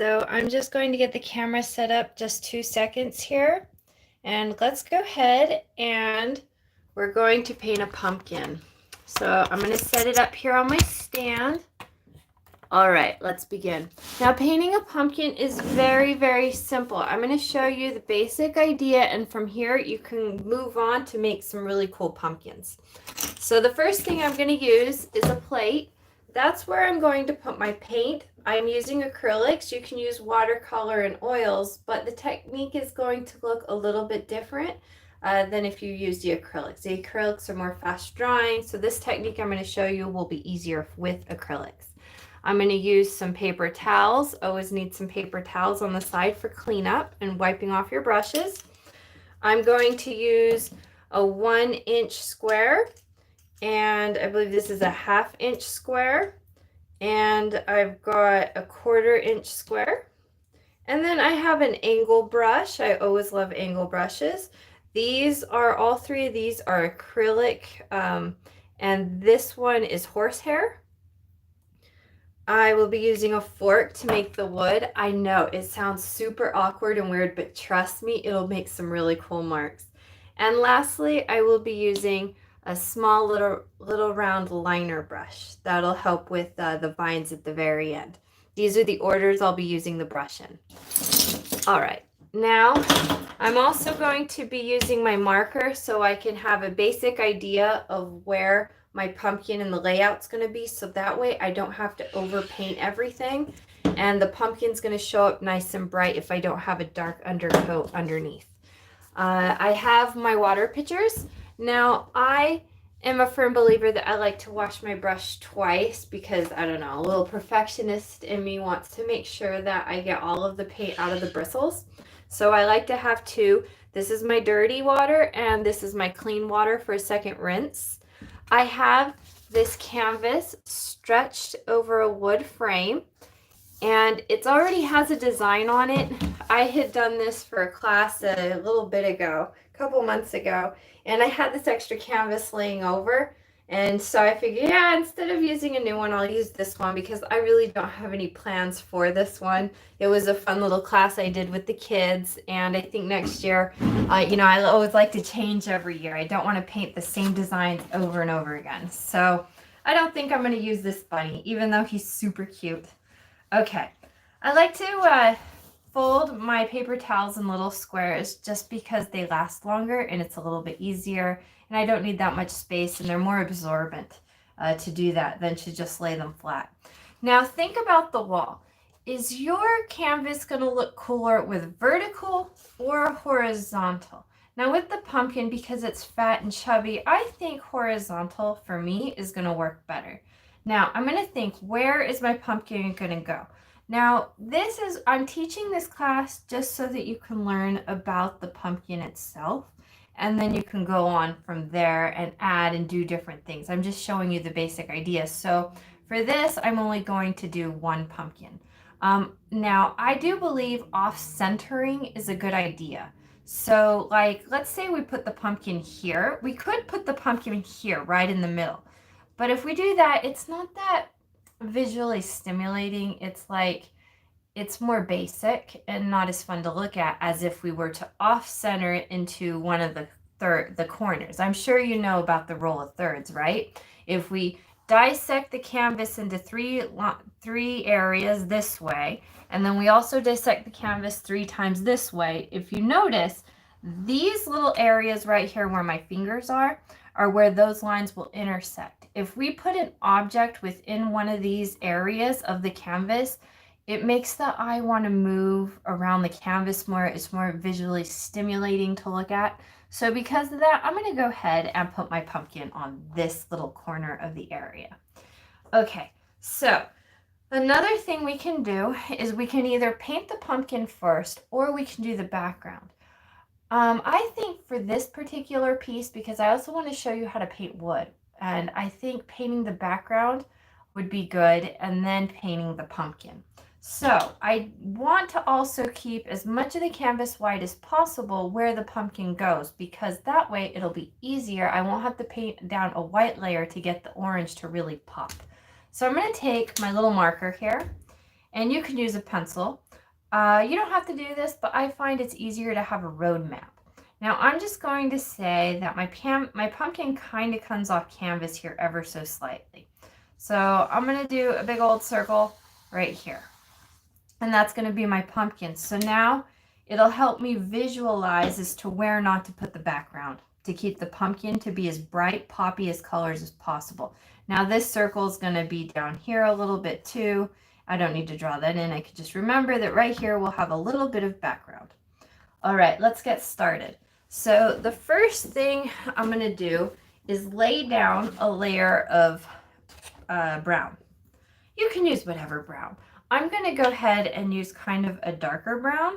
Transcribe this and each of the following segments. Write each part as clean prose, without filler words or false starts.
So I'm just going to get the camera set up just 2 seconds here. And let's go ahead and we're going to paint a pumpkin. So I'm going to set it up here on my stand. All right, let's begin. Now painting a pumpkin is very, very simple. I'm going to show you the basic idea, and from here you can move on to make some really cool pumpkins. So the first thing I'm going to use is a plate. That's where I'm going to put my paint. I'm using acrylics. You can use watercolor and oils, but the technique is going to look a little bit different than if you use the acrylics. The acrylics are more fast drying, so this technique I'm going to show you will be easier with acrylics. I'm going to use some paper towels. Always need some paper towels on the side for cleanup and wiping off your brushes. I'm going to use a 1-inch square, and I believe this is a 1/2-inch square, and I've got a 1/4-inch square, and then I have an angle brush. I always love angle brushes. All three of these are acrylic, and this one is horsehair. I will be using a fork to make the wood. I know it sounds super awkward and weird, but trust me, it'll make some really cool marks. And lastly, I will be using a small little round liner brush. That'll help with the vines at the very end. These are the orders I'll be using the brush in. All right, now I'm also going to be using my marker so I can have a basic idea of where my pumpkin and the layout's going to be, so that way I don't have to overpaint everything, and the pumpkin's going to show up nice and bright if I don't have a dark undercoat underneath. I have my water pitchers. Now I am a firm believer that I like to wash my brush twice because, I don't know, a little perfectionist in me wants to make sure that I get all of the paint out of the bristles. So I like to have two. This is my dirty water and this is my clean water for a second rinse. I have this canvas stretched over a wood frame, and it already has a design on it. I had done this for a class a little bit ago, a couple months ago, and I had this extra canvas laying over, and so I figured, yeah, instead of using a new one, I'll use this one because I really don't have any plans for this one. It was a fun little class I did with the kids, and I think next year, I always like to change every year. I don't want to paint the same designs over and over again. So I don't think I'm going to use this bunny, even though he's super cute. Okay, I like to fold my paper towels in little squares just because they last longer and it's a little bit easier, and I don't need that much space, and they're more absorbent to do that than to just lay them flat. Now think about the wall. Is your canvas going to look cooler with vertical or horizontal? Now with the pumpkin, because it's fat and chubby, I think horizontal for me is going to work better. Now I'm going to think, where is my pumpkin going to go? Now I'm teaching this class just so that you can learn about the pumpkin itself, and then you can go on from there and add and do different things. I'm just showing you the basic idea. So for this, I'm only going to do one pumpkin. Now I do believe off-centering is a good idea. So like, let's say we put the pumpkin here. We could put the pumpkin here, right in the middle. But if we do that, it's not that visually stimulating. It's more basic and not as fun to look at as if we were to off-center it into one of the corners. I'm sure you know about the rule of thirds, right? If we dissect the canvas into three areas this way, and then we also dissect the canvas 3 times this way, if you notice, these little areas right here where my fingers are where those lines will intersect. If we put an object within one of these areas of the canvas, it makes the eye want to move around the canvas more. It's more visually stimulating to look at. So because of that, I'm going to go ahead and put my pumpkin on this little corner of the area. Okay, so another thing we can do is we can either paint the pumpkin first or we can do the background. I think for this particular piece, because I also want to show you how to paint wood, and I think painting the background would be good and then painting the pumpkin. So I want to also keep as much of the canvas white as possible where the pumpkin goes, because that way it'll be easier. I won't have to paint down a white layer to get the orange to really pop. So I'm going to take my little marker here, and you can use a pencil, You don't have to do this, but I find it's easier to have a road map. Now I'm just going to say that my pumpkin kind of comes off canvas here ever so slightly. So I'm going to do a big old circle right here. And that's going to be my pumpkin. So now it'll help me visualize as to where not to put the background to keep the pumpkin to be as bright, poppy as colors as possible. Now this circle is going to be down here a little bit too. I don't need to draw that in. I could just remember that right here we'll have a little bit of background. All right, let's get started. So the first thing I'm going to do is lay down a layer of brown. You can use whatever brown. I'm going to go ahead and use kind of a darker brown.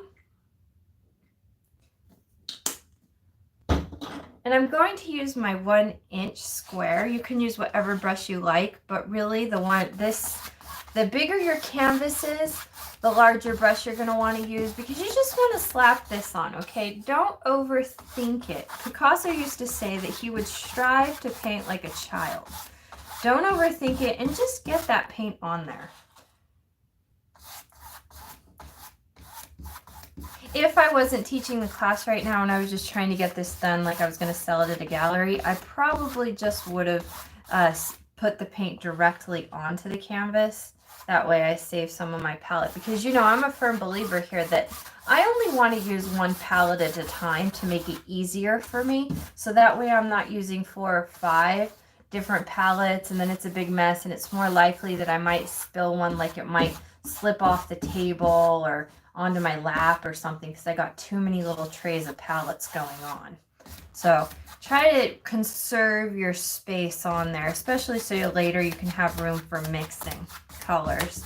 And I'm going to use my 1-inch square. You can use whatever brush you like, but really the bigger your canvas is, the larger brush you're going to want to use, because you just want to slap this on, okay? Don't overthink it. Picasso used to say that he would strive to paint like a child. Don't overthink it and just get that paint on there. If I wasn't teaching the class right now and I was just trying to get this done like I was going to sell it at a gallery, I probably just would have put the paint directly onto the canvas. That way I save some of my palette, because I'm a firm believer here that I only want to use one palette at a time to make it easier for me. So that way I'm not using 4 or 5 different palettes and then it's a big mess, and it's more likely that I might spill one, like it might slip off the table or onto my lap or something, because I got too many little trays of palettes going on. So try to conserve your space on there, especially so later you can have room for mixing colors.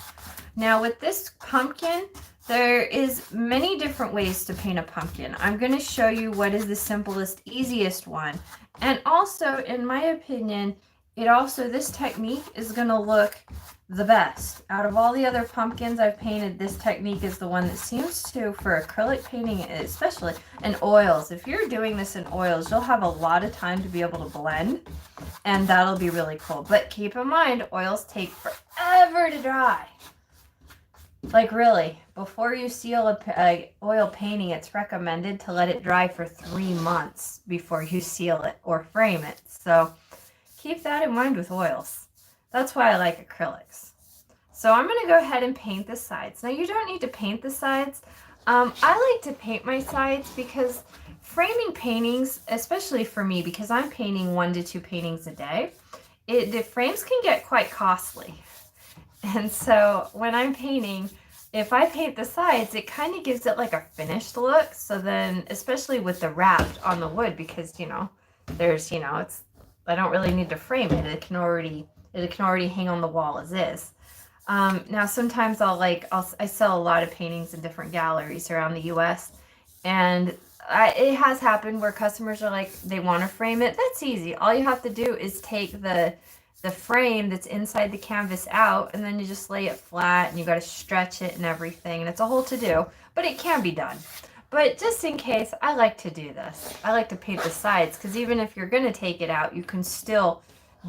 Now with this pumpkin, there is many different ways to paint a pumpkin. I'm going to show you what is the simplest, easiest one. And also, in my opinion, this technique is going to look the best. Out of all the other pumpkins I've painted, this technique is the one that seems to, for acrylic painting especially, and oils. If you're doing this in oils, you'll have a lot of time to be able to blend, and that'll be really cool. But keep in mind, oils take forever to dry. Like really, before you seal a oil painting, it's recommended to let it dry for 3 months before you seal it or frame it. So keep that in mind with oils. That's why I like acrylics. So I'm going to go ahead and paint the sides. Now you don't need to paint the sides. I like to paint my sides because framing paintings, especially for me, because I'm painting 1 to 2 paintings a day, the frames can get quite costly. And so when I'm painting, if I paint the sides, it kind of gives it like a finished look. So then, especially with the wrapped on the wood, because, there's, I don't really need to frame it. It can already hang on the wall as is. Now sometimes I sell a lot of paintings in different galleries around the US, and it has happened where customers are like, they want to frame it. That's easy. All you have to do is take the frame that's inside the canvas out, and then you just lay it flat, and you got to stretch it and everything, and it's a whole to-do, but it can be done. But just in case, I like to do this. I like to paint the sides, because even if you're going to take it out, you can still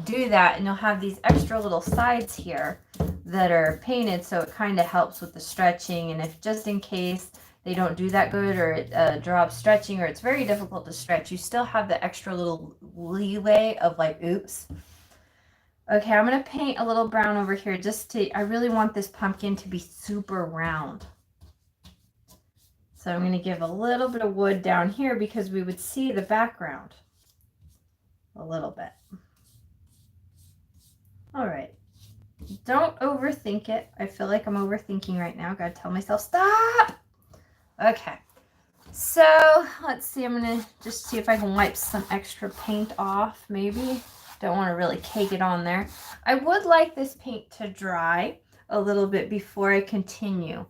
do that, and you'll have these extra little sides here that are painted, so it kind of helps with the stretching. And if just in case they don't do that good, or it drops stretching, or it's very difficult to stretch, you still have the extra little leeway of like, oops. Okay, I'm going to paint a little brown over here I really want this pumpkin to be super round. So I'm going to give a little bit of wood down here because we would see the background a little bit. All right. Don't overthink it. I feel like I'm overthinking right now. Gotta tell myself, stop. Okay. So let's see. I'm going to just see if I can wipe some extra paint off, maybe. Don't want to really cake it on there. I would like this paint to dry a little bit before I continue.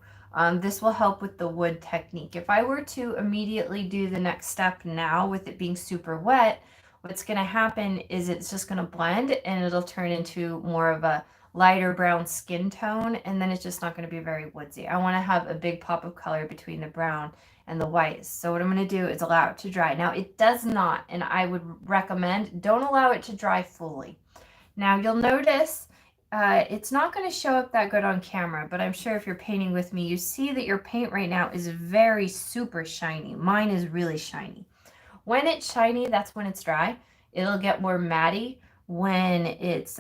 This will help with the wood technique. If I were to immediately do the next step now with it being super wet, what's going to happen is it's just going to blend and it'll turn into more of a lighter brown skin tone, and then it's just not going to be very woodsy. I want to have a big pop of color between the brown and the white. So what I'm going to do is allow it to dry. Now it does not, and I would recommend, don't allow it to dry fully. Now you'll notice it's not going to show up that good on camera, but I'm sure if you're painting with me, you see that your paint right now is very super shiny. Mine is really shiny. When it's shiny, that's when it's dry. It'll get more matty when it's,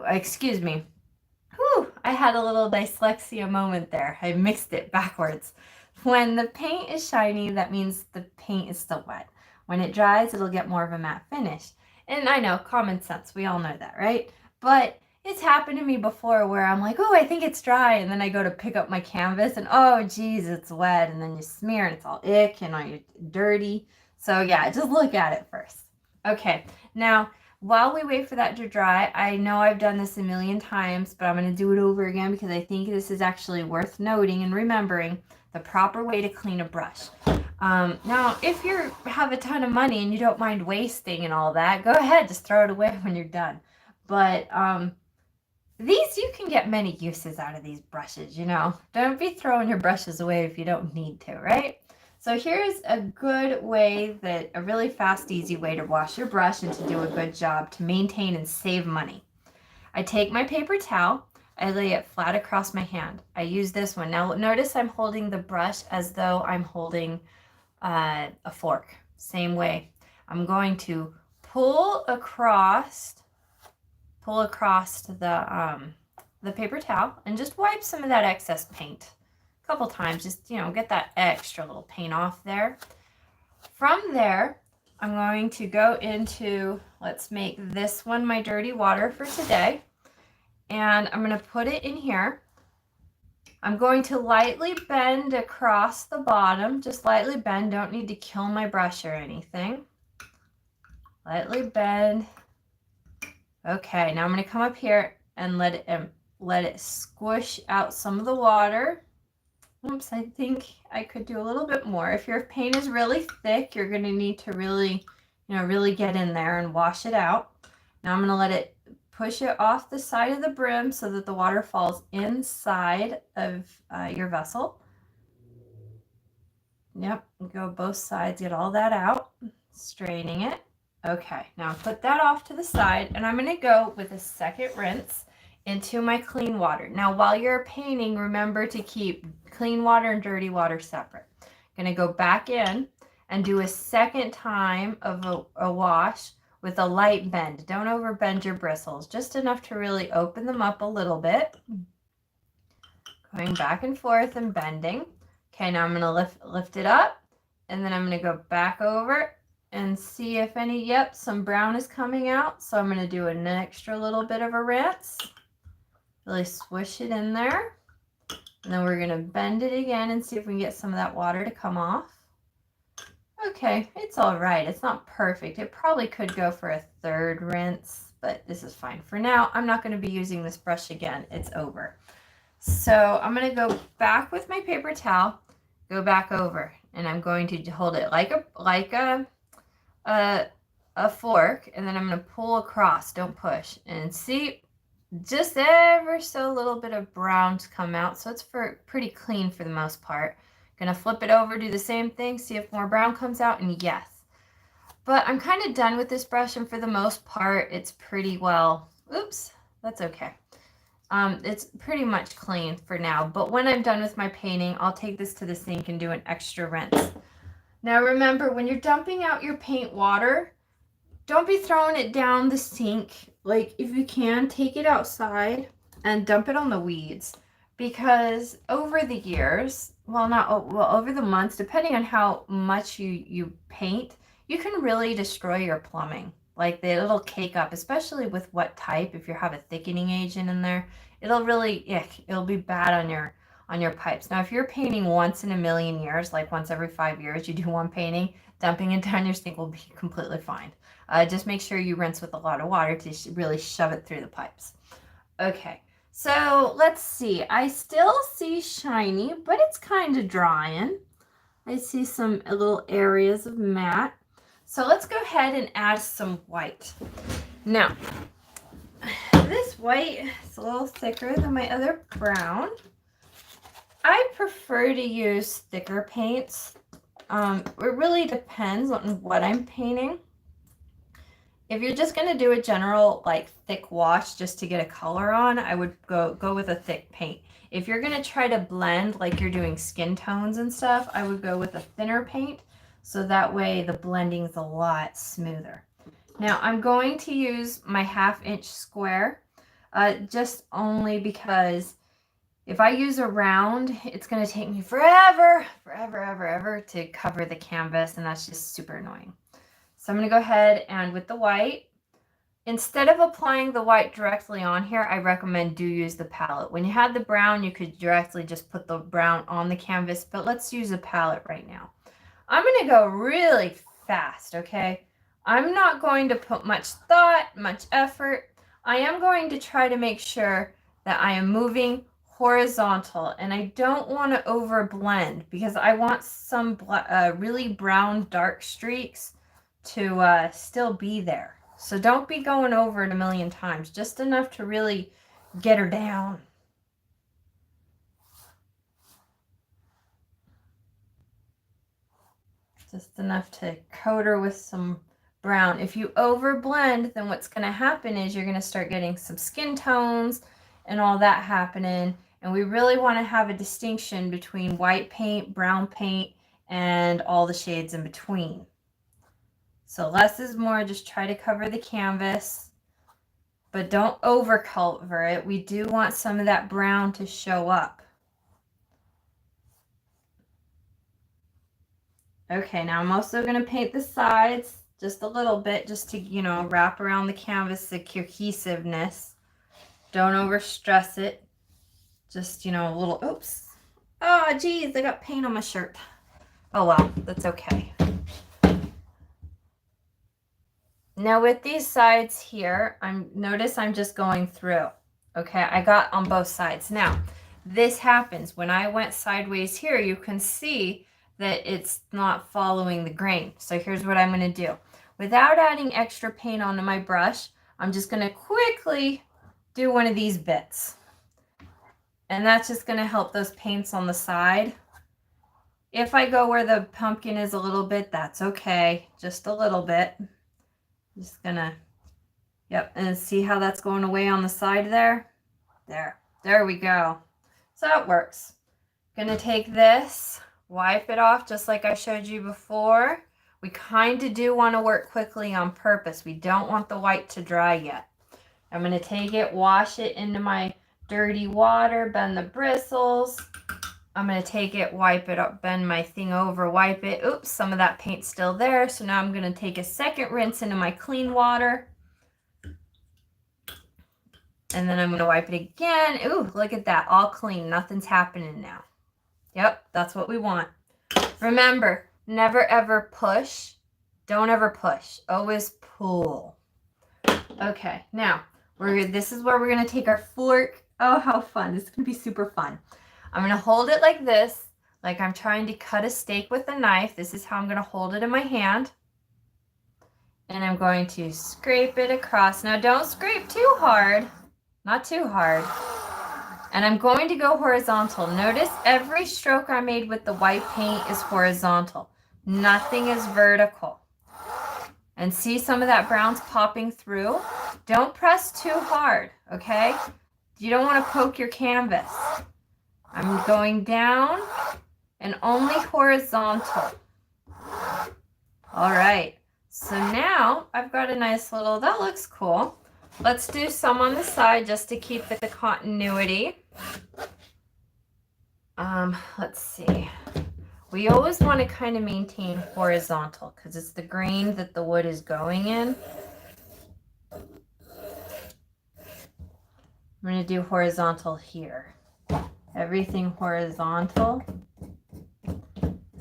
excuse me. Whew, I had a little dyslexia moment there. I mixed it backwards. When the paint is shiny, that means the paint is still wet. When it dries, it'll get more of a matte finish. And I know, common sense, we all know that, right? But it's happened to me before where I'm like, oh, I think it's dry. And then I go to pick up my canvas and oh, geez, it's wet. And then you smear and it's all ick and all you're dirty. So yeah, just look at it first. Okay, now while we wait for that to dry, I know I've done this a million times, but I'm going to do it over again because I think this is actually worth noting and remembering the proper way to clean a brush. Now, if you have a ton of money and you don't mind wasting and all that, go ahead, just throw it away when you're done. But these, you can get many uses out of these brushes, you know. Don't be throwing your brushes away if you don't need to, right? So here's a good way, a really fast, easy way to wash your brush and to do a good job to maintain and save money. I take my paper towel, I lay it flat across my hand. I use this one. Now notice I'm holding the brush as though I'm holding a fork. Same way. I'm going to pull across the paper towel and just wipe some of that excess paint. Couple times, just, you know, get that extra little paint off there. From there, I'm going to go into, let's make this one my dirty water for today. And I'm going to put it in here. I'm going to lightly bend across the bottom, just lightly bend, don't need to kill my brush or anything. Lightly bend. Okay, now I'm going to come up here and let it squish out some of the water. Oops, I think I could do a little bit more. If your paint is really thick, you're going to need to really, really get in there and wash it out. Now I'm going to let it push it off the side of the brim so that the water falls inside of your vessel. Yep, go both sides, get all that out, straining it. Okay, now put that off to the side, and I'm going to go with a second rinse into my clean water. Now, while you're painting, remember to keep clean water and dirty water separate. I'm going to go back in and do a second time of a wash with a light bend. Don't overbend your bristles, just enough to really open them up a little bit. Going back and forth and bending. Okay, now I'm going to lift it up, and then I'm going to go back over and see if some brown is coming out. So I'm going to do an extra little bit of a rinse. Really swish it in there. And then we're going to bend it again and see if we can get some of that water to come off. Okay, it's all right. It's not perfect. It probably could go for a third rinse, but this is fine. For now, I'm not going to be using this brush again. It's over. So I'm going to go back with my paper towel, go back over, and I'm going to hold it like a fork, and then I'm going to pull across. Don't push. And see, just ever so little bit of brown to come out, so it's pretty clean for the most part. Gonna flip it over, do the same thing, see if more brown comes out, and yes. But I'm kind of done with this brush, and for the most part, it's pretty well, oops, that's okay. It's pretty much clean for now, but when I'm done with my painting, I'll take this to the sink and do an extra rinse. Now remember, when you're dumping out your paint water, don't be throwing it down the sink. Like, if you can, take it outside and dump it on the weeds, because over the years, over the months, depending on how much you paint, you can really destroy your plumbing. Like, it'll cake up, especially with what type. If you have a thickening agent in there, it'll be bad on your pipes. Now, if you're painting once in a million years, like once every 5 years, you do one painting, dumping it down your sink will be completely fine. Just make sure you rinse with a lot of water to really shove it through the pipes. Okay, so let's see. I still see shiny, but it's kind of drying. I see some little areas of matte. So let's go ahead and add some white. Now, this white is a little thicker than my other brown. I prefer to use thicker paints. It really depends on what I'm painting. If you're just gonna do a general like thick wash just to get a color on, I would go with a thick paint. If you're gonna try to blend like you're doing skin tones and stuff, I would go with a thinner paint, so that way the blending's a lot smoother. Now I'm going to use my 1/2 inch square, just only because if I use a round, it's going to take me forever to cover the canvas, and that's just super annoying. So I'm going to go ahead and with the white, instead of applying the white directly on here, I recommend do use the palette. When you had the brown, you could directly just put the brown on the canvas, but let's use a palette right now. I'm going to go really fast, okay? I'm not going to put much thought, much effort. I am going to try to make sure that I am moving horizontal, and I don't want to over blend because I want some really brown dark streaks to still be there. So don't be going over it a million times, just enough to really get her down. Just enough to coat her with some brown. If you over blend, then what's going to happen is you're going to start getting some skin tones and all that happening. And we really want to have a distinction between white paint, brown paint, and all the shades in between. So less is more. Just try to cover the canvas, but don't over cover it. We do want some of that brown to show up. Okay, now I'm also going to paint the sides just a little bit, just to, you know, wrap around the canvas, the cohesiveness. Don't over stress it. Just, you know, a little, oops. Oh, geez, I got paint on my shirt. Oh, well, that's okay. Now with these sides here, notice I'm just going through. Okay, I got on both sides. Now, this happens. When I went sideways here, you can see that it's not following the grain. So here's what I'm going to do. Without adding extra paint onto my brush, I'm just going to quickly do one of these bits. And that's just going to help those paints on the side. If I go where the pumpkin is a little bit, that's okay. Just a little bit. Just going to, yep, and see how that's going away on the side there? There we go. So it works. Going to take this, wipe it off just like I showed you before. We kind of do want to work quickly on purpose. We don't want the white to dry yet. I'm going to take it, wash it into my dirty water, bend the bristles. I'm going to take it, wipe it up, bend my thing over, wipe it. Oops, some of that paint's still there. So now I'm going to take a second rinse into my clean water. And then I'm going to wipe it again. Ooh, look at that. All clean. Nothing's happening now. Yep, that's what we want. Remember, never ever push. Don't ever push. Always pull. Okay, now, this is where we're going to take our fork. Oh, how fun. This is going to be super fun. I'm going to hold it like this, like I'm trying to cut a steak with a knife. This is how I'm going to hold it in my hand. And I'm going to scrape it across. Now, don't scrape too hard. Not too hard. And I'm going to go horizontal. Notice every stroke I made with the white paint is horizontal. Nothing is vertical. And see some of that brown's popping through? Don't press too hard, okay? You don't want to poke your canvas. I'm going down and only horizontal. All right. So now I've got a nice little, that looks cool. Let's do some on the side just to keep the continuity. Let's see. We always want to kind of maintain horizontal because it's the grain that the wood is going in. I'm going to do horizontal here. Everything horizontal.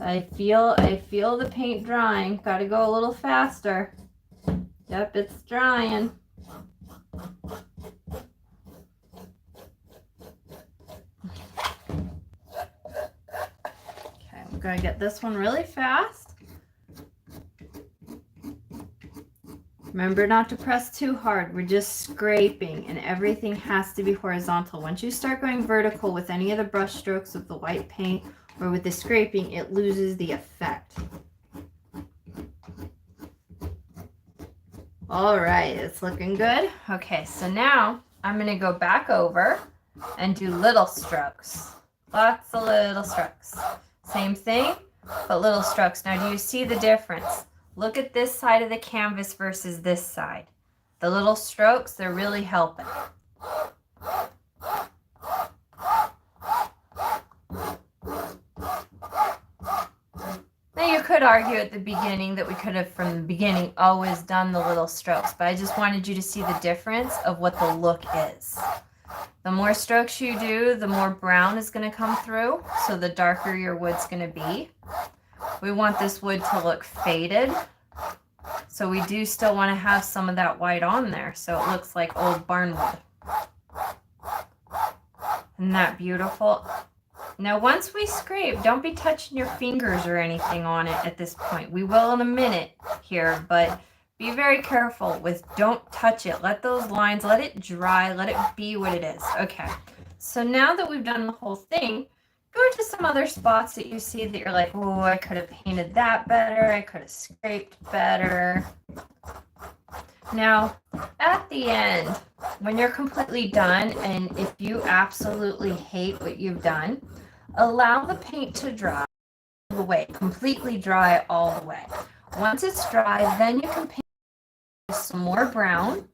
I feel the paint drying. Got to go a little faster. Yep, it's drying. Okay, I'm going to get this one really fast. Remember not to press too hard. We're just scraping and everything has to be horizontal. Once you start going vertical with any of the brush strokes of the white paint or with the scraping, it loses the effect. All right, it's looking good. Okay, so now I'm going to go back over and do little strokes. Lots of little strokes. Same thing, but little strokes. Now, do you see the difference? Look at this side of the canvas versus this side. The little strokes, they're really helping. Now, you could argue at the beginning that we could have, from the beginning, always done the little strokes, but I just wanted you to see the difference of what the look is. The more strokes you do, the more brown is going to come through, so the darker your wood's going to be. We want this wood to look faded, so we do still want to have some of that white on there, so it looks like old barn wood. Isn't that beautiful? Now, once we scrape, don't be touching your fingers or anything on it at this point. We will in a minute here, but be very careful with don't touch it. Let those lines, let it dry, let it be what it is. Okay, so now that we've done the whole thing, go to some other spots that you see that you're like, oh, I could have painted that better. I could have scraped better. Now, at the end, when you're completely done, and if you absolutely hate what you've done, allow the paint to dry all the way, completely dry all the way. Once it's dry, then you can paint some more brown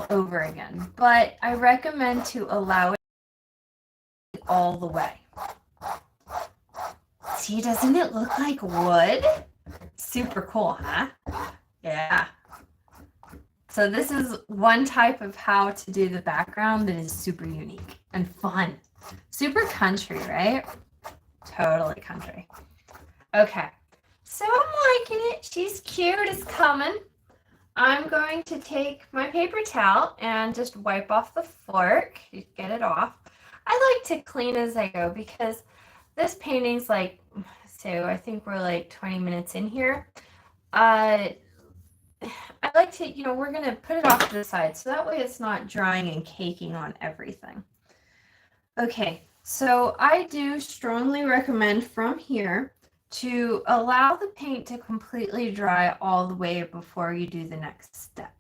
over again. But I recommend to allow it all the way. See, doesn't it look like wood? Super cool, huh? Yeah. So this is one type of how to do the background that is super unique and fun. Super country, right? Totally country. Okay, so I'm liking it. She's cute, it's coming. I'm going to take my paper towel and just wipe off the fork. Get it off. I like to clean as I go because this painting's like, so I think we're like 20 minutes in here. I like to, we're going to put it off to the side so that way it's not drying and caking on everything. Okay, so I do strongly recommend from here to allow the paint to completely dry all the way before you do the next step.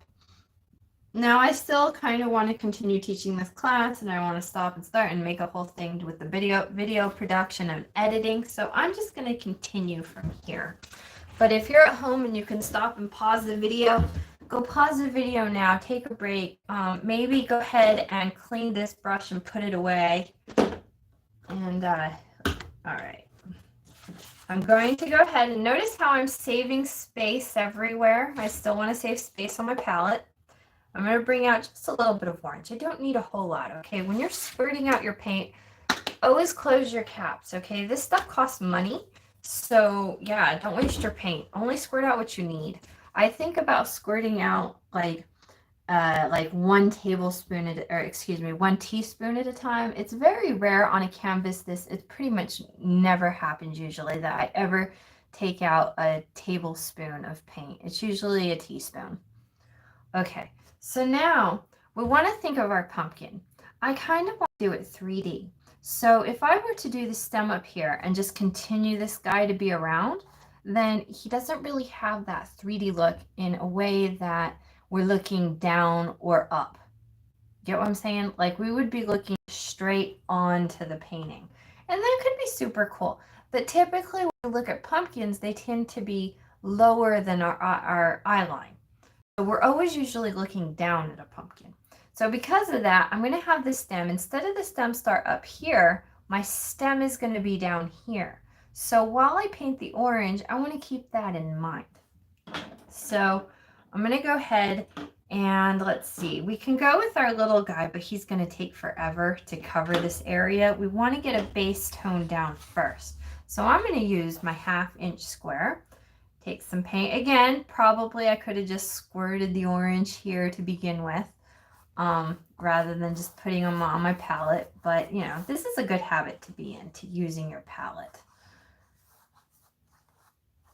Now, I still kind of want to continue teaching this class, and I want to stop and start and make a whole thing with the video production and editing, so I'm just going to continue from here. But if you're at home and you can stop and pause the video, go pause the video now, take a break, maybe go ahead and clean this brush and put it away. And all right, I'm going to go ahead and notice how I'm saving space everywhere. I still want to save space on my palette. I'm going to bring out just a little bit of orange. I don't need a whole lot, okay? When you're squirting out your paint, always close your caps, okay? This stuff costs money, so yeah, don't waste your paint. Only squirt out what you need. I think about squirting out like 1 tablespoon at, 1 teaspoon at a time. It's very rare on a canvas. It pretty much never happens usually that I ever take out a tablespoon of paint. It's usually a teaspoon. Okay, so now we want to think of our pumpkin. I kind of want to do it 3D. So if I were to do the stem up here and just continue this guy to be around, then he doesn't really have that 3D look in a way that we're looking down or up. Get what I'm saying? Like we would be looking straight onto the painting. And that could be super cool. But typically when we look at pumpkins, they tend to be lower than our eye line. So we're always usually looking down at a pumpkin. So because of that, I'm going to have the stem, instead of the stem start up here, my stem is going to be down here. So while I paint the orange, I want to keep that in mind. So I'm going to go ahead and let's see. We can go with our little guy, but he's going to take forever to cover this area. We want to get a base tone down first. So I'm going to use my 1/2 inch square. Take some paint. Again, probably I could have just squirted the orange here to begin with, rather than just putting them on my palette. But, this is a good habit to be in, to using your palette.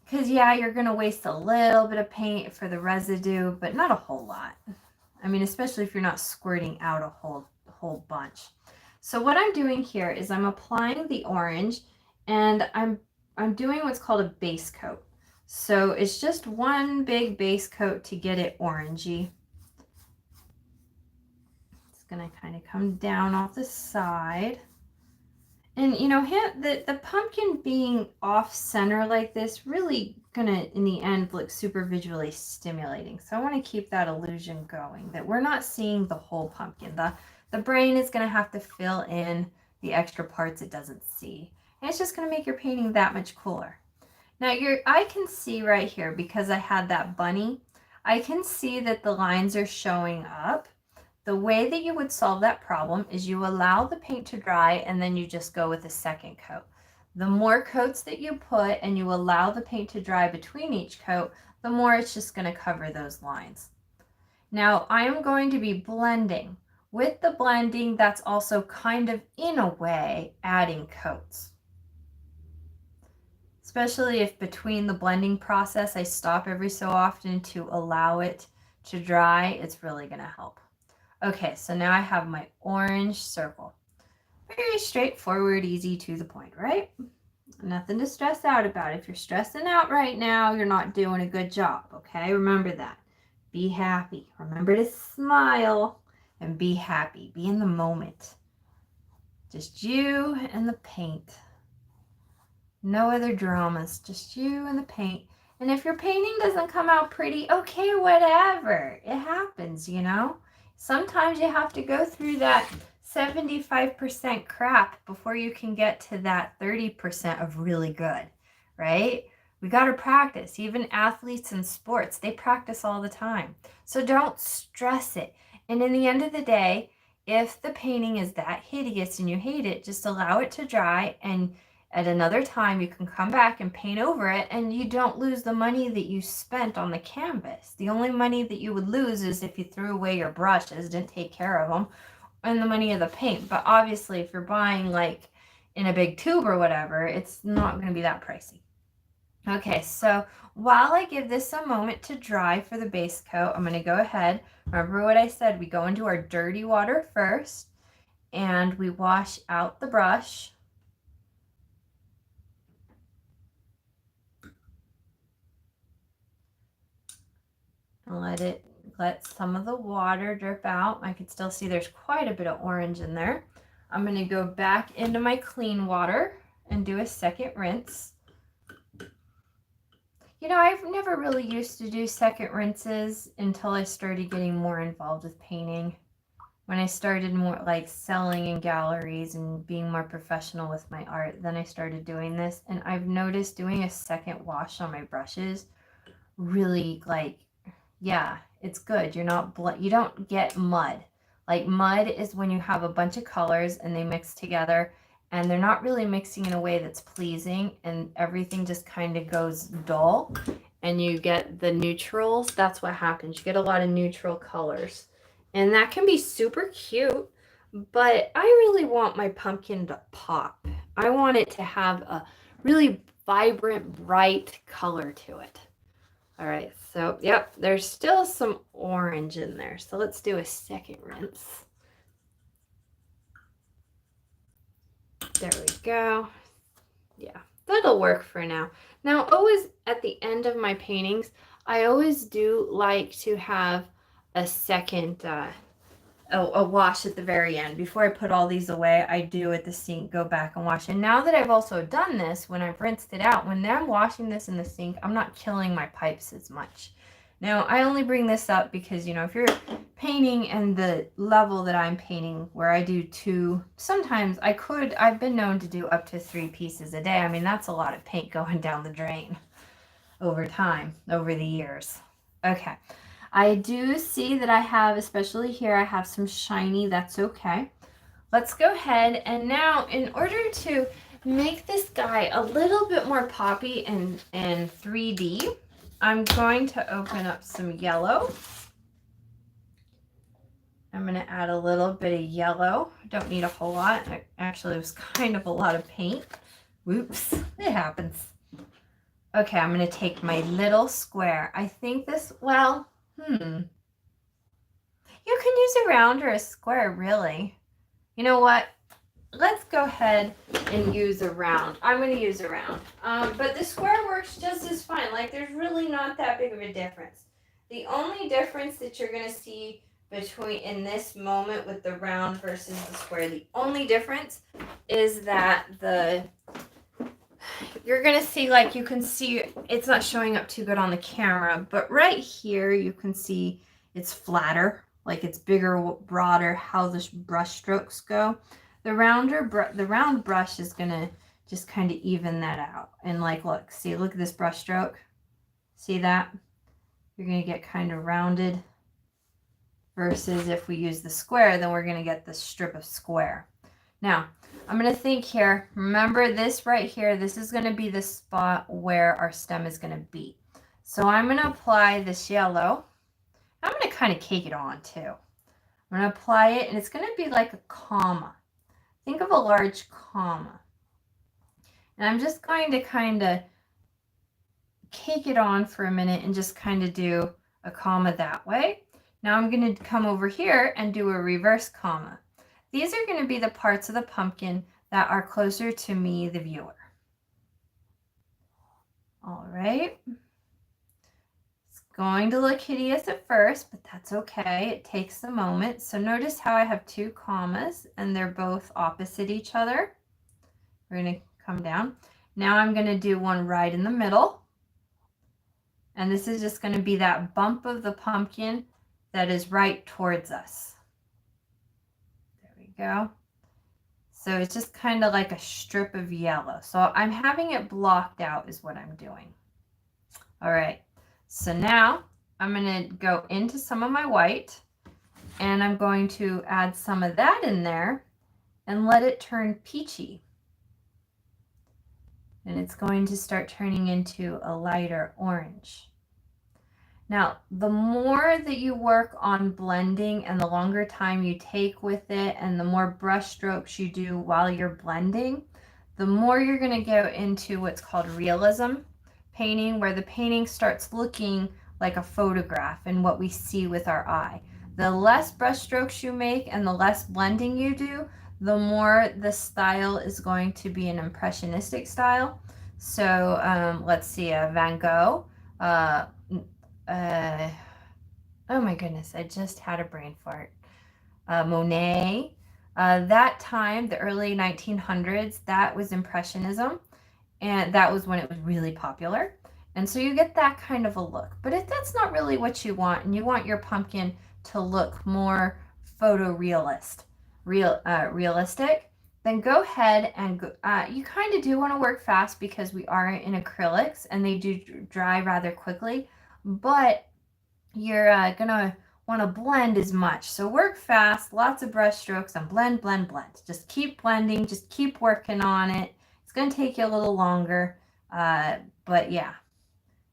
Because, yeah, you're going to waste a little bit of paint for the residue, but not a whole lot. I mean, especially if you're not squirting out a whole bunch. So what I'm doing here is I'm applying the orange, and I'm I'm doing what's called a base coat. So it's just one big base coat to get it orangey. It's gonna kind of come down off the side. And you know, the pumpkin being off center like this really gonna, in the end, look super visually stimulating. So I want to keep that illusion going, that we're not seeing the whole pumpkin. The brain is gonna have to fill in the extra parts it doesn't see. And it's just gonna make your painting that much cooler. Now I can see right here, because I had that bunny, I can see that the lines are showing up. The way that you would solve that problem is you allow the paint to dry and then you just go with a second coat. The more coats that you put and you allow the paint to dry between each coat, the more it's just going to cover those lines. Now I am going to be blending. With the blending, that's also kind of, in a way, adding coats. Especially if between the blending process I stop every so often to allow it to dry, it's really going to help. Okay, so now I have my orange circle. Very straightforward, easy, to the point, right? Nothing to stress out about. If you're stressing out right now, you're not doing a good job, okay? Remember that. Be happy. Remember to smile and be happy. Be in the moment. Just you and the paint. No other dramas, just you and the paint. And if your painting doesn't come out pretty, okay, whatever. It happens, you know? Sometimes you have to go through that 75% crap before you can get to that 30% of really good, right? We got to practice. Even athletes in sports, they practice all the time. So don't stress it. And in the end of the day, if the painting is that hideous and you hate it, just allow it to dry, and at another time you can come back and paint over it, and you don't lose the money that you spent on the canvas. The only money that you would lose is if you threw away your brushes, didn't take care of them, and the money of the paint. But obviously if you're buying like in a big tube or whatever, it's not going to be that pricey. Okay, so while I give this a moment to dry for the base coat, I'm going to go ahead. Remember what I said, we go into our dirty water first and we wash out the brush. Let some of the water drip out. I can still see there's quite a bit of orange in there. I'm going to go back into my clean water and do a second rinse. You know, I've never really used to do second rinses until I started getting more involved with painting. When I started more like selling in galleries and being more professional with my art, then I started doing this. And I've noticed doing a second wash on my brushes really, like, yeah, it's good. You don't get mud. Like, mud is when you have a bunch of colors and they mix together and they're not really mixing in a way that's pleasing, and everything just kind of goes dull and you get the neutrals. That's what happens. You get a lot of neutral colors, and that can be super cute, but I really want my pumpkin to pop. I want it to have a really vibrant, bright color to it. All right, so yep, there's still some orange in there. So let's do a second rinse. There we go. Yeah, that'll work for now. Now, always at the end of my paintings, I always do like to have a second a wash at the very end. Before I put all these away, I do at the sink go back and wash. And now that I've also done this, when I've rinsed it out, when I'm washing this in the sink, I'm not killing my pipes as much. Now, I only bring this up because, you know, if you're painting and the level that I'm painting, where I do 2, sometimes I've been known to do up to 3 pieces a day. I mean, that's a lot of paint going down the drain over time, over the years. Okay. I do see that I have, especially here, I have some shiny. That's okay. Let's go ahead, and now in order to make this guy a little bit more poppy and 3D, I'm going to open up some yellow. I'm going to add a little bit of yellow. Don't need a whole lot. Actually, it was kind of a lot of paint. Whoops, it happens. Okay, I'm going to take my little square. I think this, well, you can use a round or a square, really. You know what? let's go ahead and use a round. I'm going to use a round. But the square works just as fine. Like, there's really not that big of a difference. The only difference that you're going to see between in this moment with the round versus the square, the only difference is that you're going to see, like, you can see it's not showing up too good on the camera, but right here you can see it's flatter, like it's bigger, broader, how the brush strokes go. The round brush is going to just kind of even that out. And like, look at this brush stroke. See that? You're going to get kind of rounded, versus if we use the square, then we're going to get this strip of square. Now, I'm going to think here. Remember this right here, this is going to be the spot where our stem is going to be. So I'm going to apply this yellow. I'm going to kind of cake it on too. I'm going to apply it, and it's going to be like a comma. Think of a large comma. And I'm just going to kind of cake it on for a minute and just kind of do a comma that way. Now I'm going to come over here and do a reverse comma. These are going to be the parts of the pumpkin that are closer to me, the viewer. All right. It's going to look hideous at first, but that's okay. It takes a moment. So notice how I have two commas and they're both opposite each other. We're going to come down. Now I'm going to do one right in the middle. And this is just going to be that bump of the pumpkin that is right towards us. There we go. So it's just kind of like a strip of yellow. So I'm having it blocked out is what I'm doing. All right. So now I'm going to go into some of my white, and I'm going to add some of that in there and let it turn peachy. And it's going to start turning into a lighter orange. Now, the more that you work on blending and the longer time you take with it and the more brush strokes you do while you're blending, the more you're going to go into what's called realism painting, where the painting starts looking like a photograph and what we see with our eye. The less brush strokes you make and the less blending you do, the more the style is going to be an impressionistic style. So let's see, Van Gogh, oh my goodness, I just had a brain fart. Monet, that time, the early 1900s, that was Impressionism, and that was when it was really popular. And so you get that kind of a look. But if that's not really what you want, and you want your pumpkin to look more realistic, then go ahead and go, you kind of do want to work fast because we are in acrylics and they do dry rather quickly, but you're gonna want to blend as much. So work fast, lots of brush strokes, and blend, blend, blend. Just keep blending, just keep working on it. It's gonna take you a little longer, but yeah,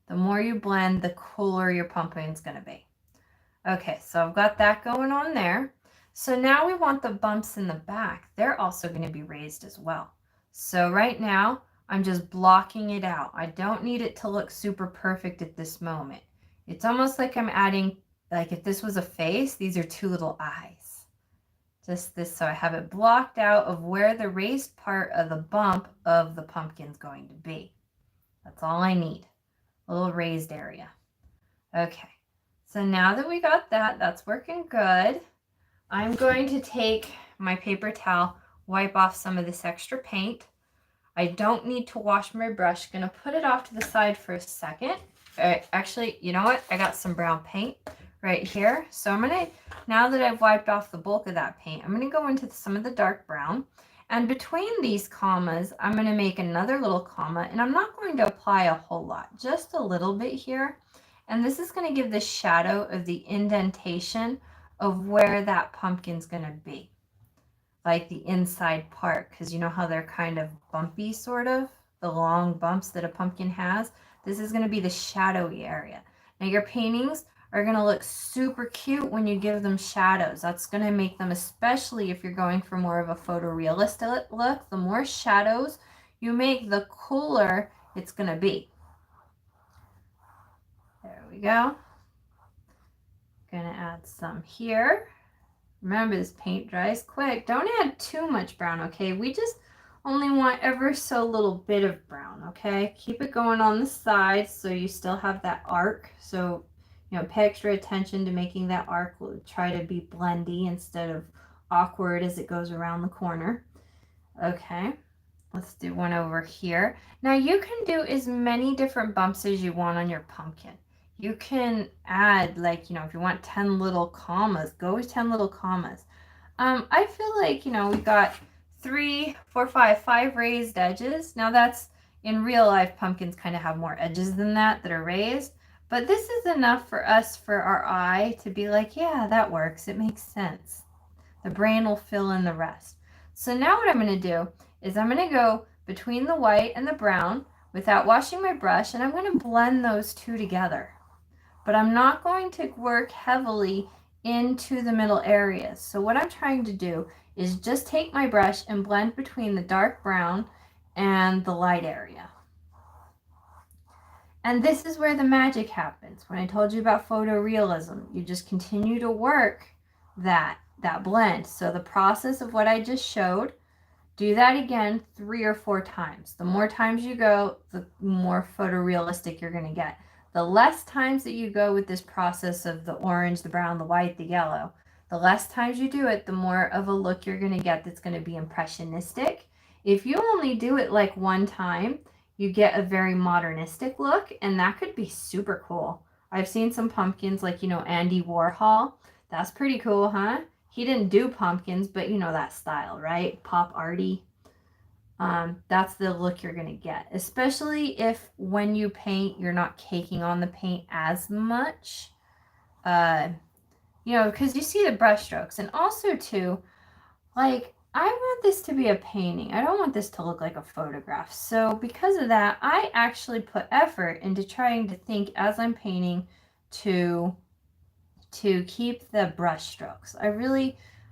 the more you blend, the cooler your pumpkin's gonna be. Okay, so I've got that going on there. So now we want the bumps in the back. They're also going to be raised as well. So right now, I'm just blocking it out. I don't need it to look super perfect at this moment. It's almost like I'm adding, like if this was a face, these are two little eyes. Just this, so I have it blocked out of where the raised part of the bump of the pumpkin's going to be. That's all I need, a little raised area. Okay, so now that we got that, that's working good. I'm going to take my paper towel, wipe off some of this extra paint. I don't need to wash my brush. Going to put it off to the side for a second. Actually, you know what? I got some brown paint right here. So I'm going to, now that I've wiped off the bulk of that paint, I'm going to go into some of the dark brown. And between these commas, I'm going to make another little comma. And I'm not going to apply a whole lot, just a little bit here. And this is going to give the shadow of the indentation of where that pumpkin's going to be, like the inside part, because you know how they're kind of bumpy, sort of, the long bumps that a pumpkin has. This is going to be the shadowy area. Now your paintings are going to look super cute when you give them shadows. That's going to make them, especially if you're going for more of a photorealistic look, the more shadows you make, the cooler it's going to be. There we go. Gonna add some here. Remember, this paint dries quick. Don't add too much brown, okay? We just only want ever so little bit of brown, okay? Keep it going on the sides so you still have that arc. So, pay extra attention to making that arc. We'll try to be blendy instead of awkward as it goes around the corner. Okay, let's do one over here. Now you can do as many different bumps as you want on your pumpkin. You can add, like, if you want 10 little commas, go with 10 little commas. I feel like, we got 3, 4, 5 raised edges. Now that's, in real life, pumpkins kind of have more edges than that are raised. But this is enough for us, for our eye, to be like, yeah, that works. It makes sense. The brain will fill in the rest. So now what I'm going to do is I'm going to go between the white and the brown without washing my brush, and I'm going to blend those two together. But I'm not going to work heavily into the middle areas. So what I'm trying to do is just take my brush and blend between the dark brown and the light area. And this is where the magic happens. When I told you about photorealism, you just continue to work that blend. So the process of what I just showed, do that again 3 or 4 times. The more times you go, the more photorealistic you're going to get. The less times that you go with this process of the orange, the brown, the white, the yellow, the less times you do it, the more of a look you're going to get that's going to be impressionistic. If you only do it like one time, you get a very modernistic look, and that could be super cool. I've seen some pumpkins like, Andy Warhol. That's pretty cool, huh? He didn't do pumpkins, but that style, right? Pop arty. That's the look you're going to get, especially if when you paint, you're not caking on the paint as much, because you see the brush strokes. And also too, like, I want this to be a painting. I don't want this to look like a photograph. So because of that, I actually put effort into trying to think as I'm painting to keep the brush strokes.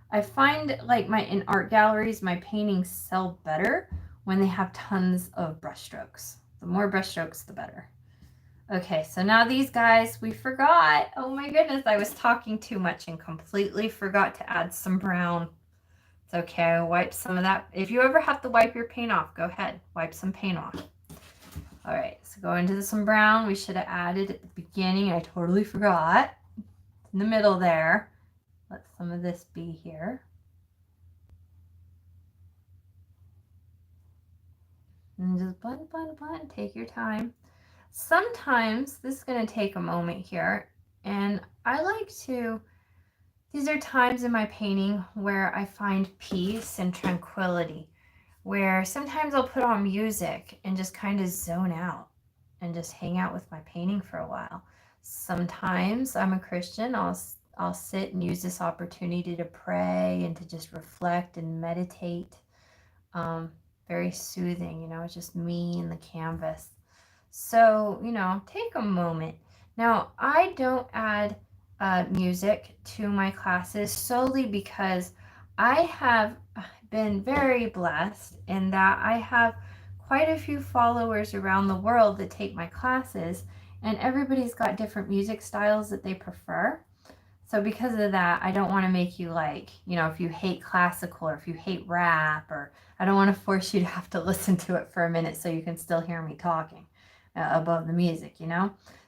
I find, like, in art galleries, my paintings sell better when they have tons of brush strokes. The more brush strokes, the better. Okay, so now these guys, we forgot. Oh my goodness, I was talking too much and completely forgot to add some brown. It's okay, I'll wipe some of that. If you ever have to wipe your paint off, go ahead, wipe some paint off. All right, so go into some brown. We should have added at the beginning. I totally forgot. In the middle there. Let some of this be here. And just blend, blend, blend. Take your time. Sometimes this is going to take a moment here. And I like to, these are times in my painting where I find peace and tranquility, where sometimes I'll put on music and just kind of zone out and just hang out with my painting for a while. Sometimes I'm a Christian. I'll sit and use this opportunity to pray and to just reflect and meditate. Very soothing, it's just me and the canvas. So, take a moment. Now, I don't add music to my classes solely because I have been very blessed in that I have quite a few followers around the world that take my classes, and everybody's got different music styles that they prefer. So because of that, I don't want to make you, like, if you hate classical or if you hate rap, or I don't want to force you to have to listen to it for a minute so you can still hear me talking above the music,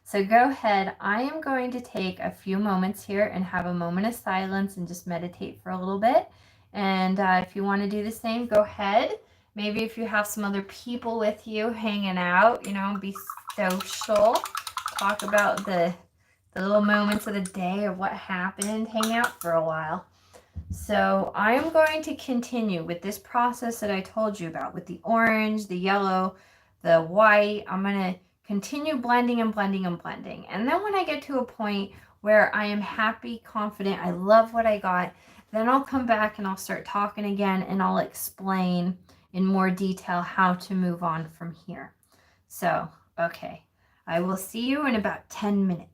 So go ahead. I am going to take a few moments here and have a moment of silence and just meditate for a little bit. And if you want to do the same, go ahead. Maybe if you have some other people with you hanging out, be social. Talk about the little moments of the day or what happened, hang out for a while. So I am going to continue with this process that I told you about with the orange, the yellow, the white. I'm going to continue blending and blending and blending. And then when I get to a point where I am happy, confident, I love what I got, then I'll come back and I'll start talking again and I'll explain in more detail how to move on from here. So, okay, I will see you in about 10 minutes.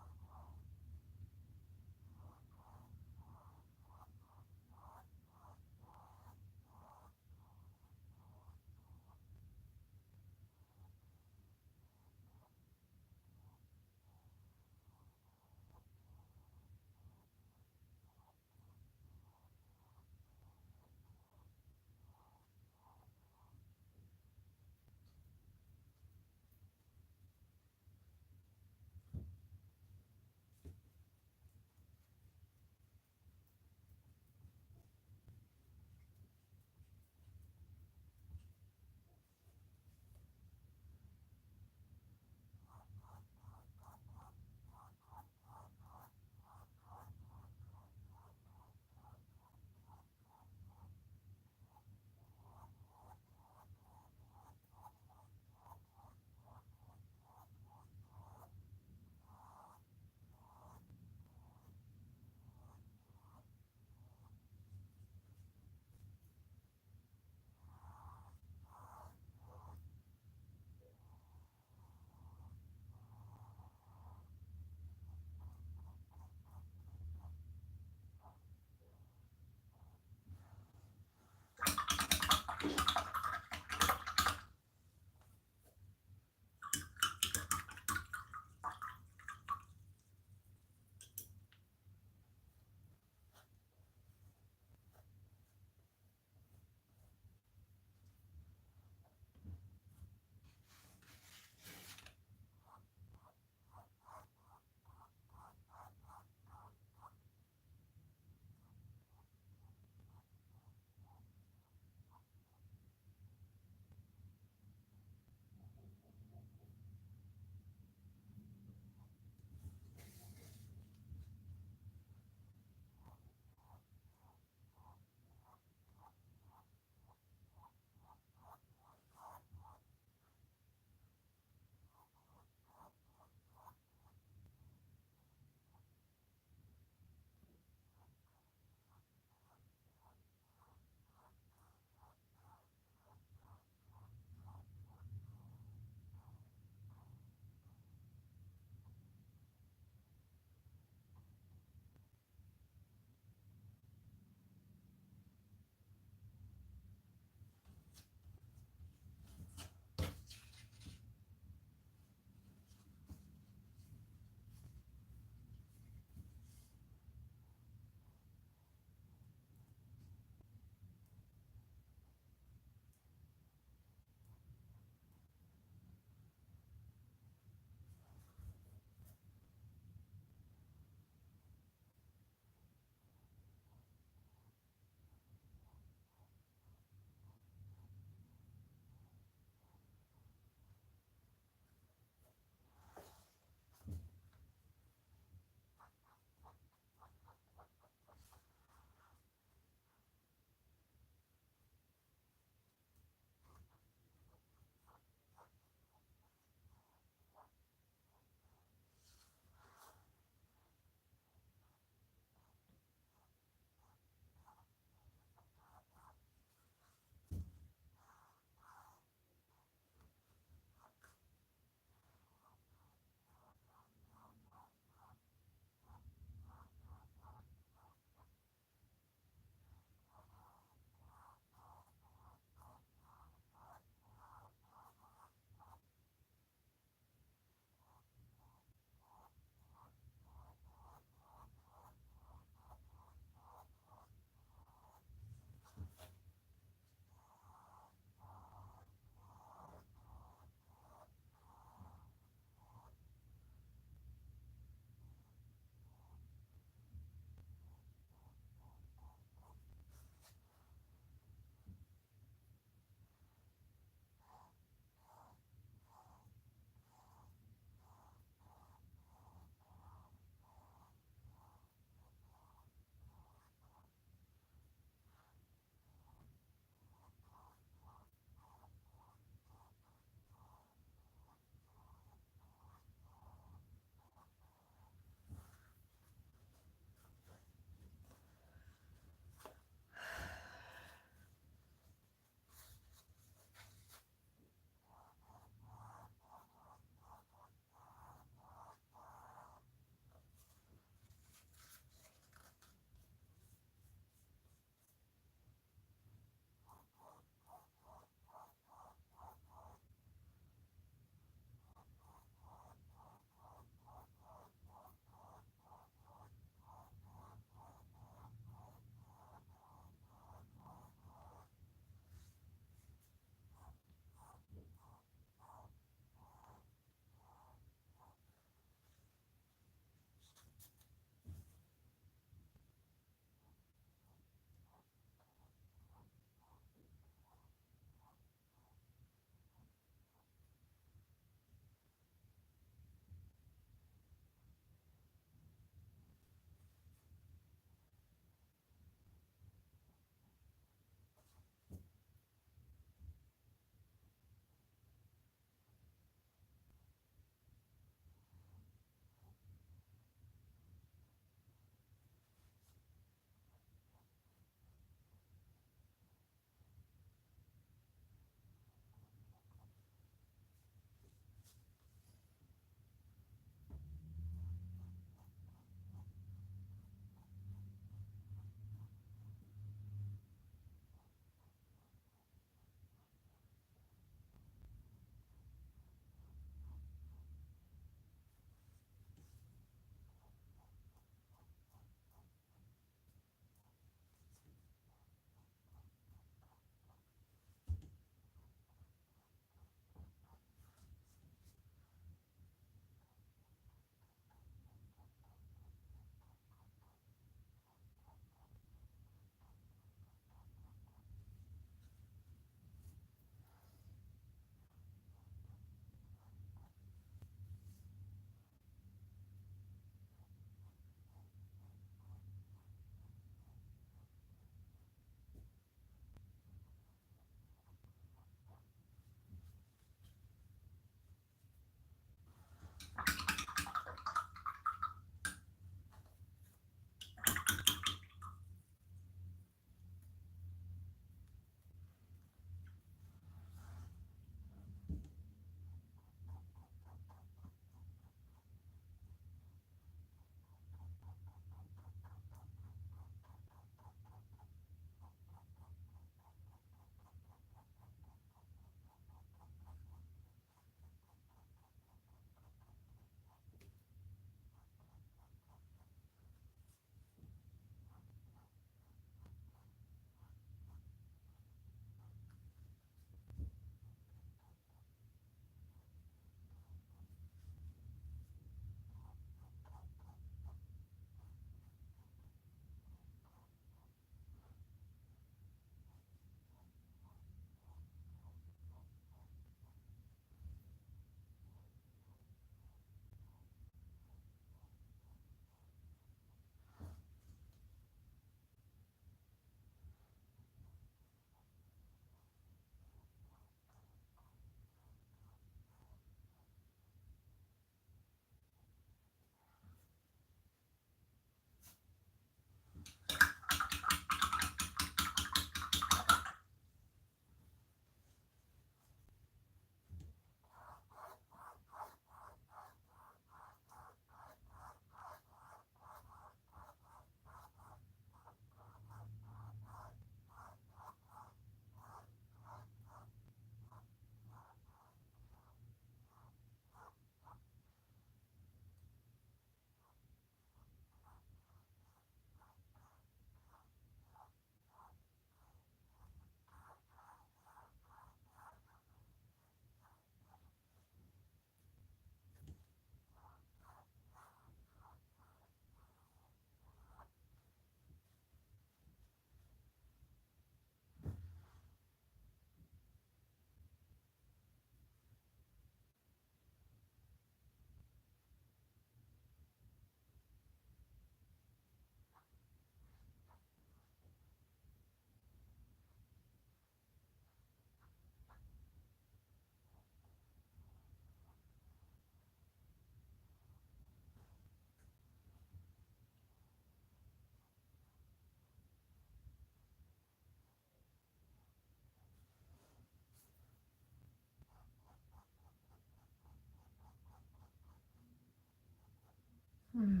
Hmm.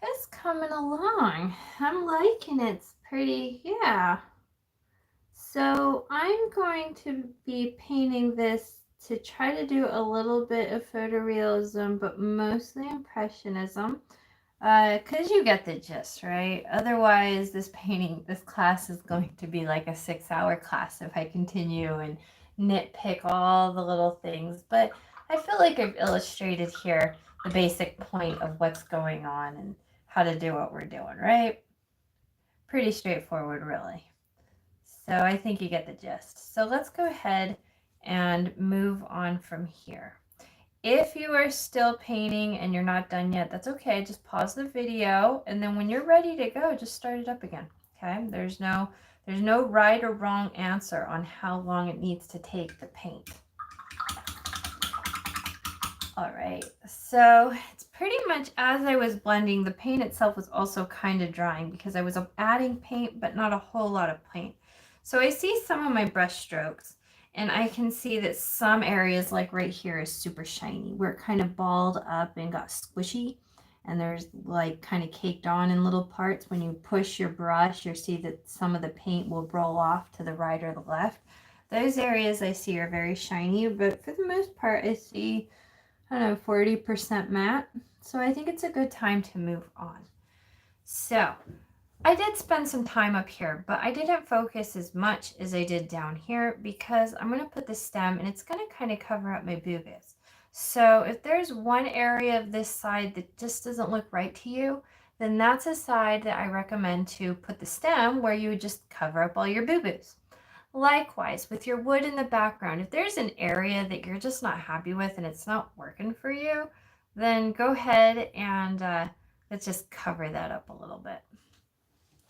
It's coming along. I'm liking it. It's pretty, yeah. So I'm going to be painting this to try to do a little bit of photorealism, but mostly impressionism. Because you get the gist, right? Otherwise, this class is going to be like a 6-hour class if I continue and nitpick all the little things. But I feel like I've illustrated here the basic point of what's going on and how to do what we're doing, right? Pretty straightforward, really. So I think you get the gist. So let's go ahead and move on from here. If you are still painting and you're not done yet, that's okay. Just pause the video, and then when you're ready to go, just start it up again. Okay? There's no right or wrong answer on how long it needs to take to paint. All right, so it's pretty much as I was blending, the paint itself was also kind of drying because I was adding paint, but not a whole lot of paint. So I see some of my brush strokes, and I can see that some areas, like right here, is super shiny, where it kind of balled up and got squishy, and there's like kind of caked on in little parts. When you push your brush, you'll see that some of the paint will roll off to the right or the left. Those areas I see are very shiny, but for the most part, I see, I don't know, 40% matte. So I think it's a good time to move on. So I did spend some time up here, but I didn't focus as much as I did down here because I'm going to put the stem and it's going to kind of cover up my boo-boos. So if there's one area of this side that just doesn't look right to you, then that's a side that I recommend to put the stem where you would just cover up all your boo-boos. Likewise, with your wood in the background, if there's an area that you're just not happy with and it's not working for you, then go ahead and let's just cover that up a little bit.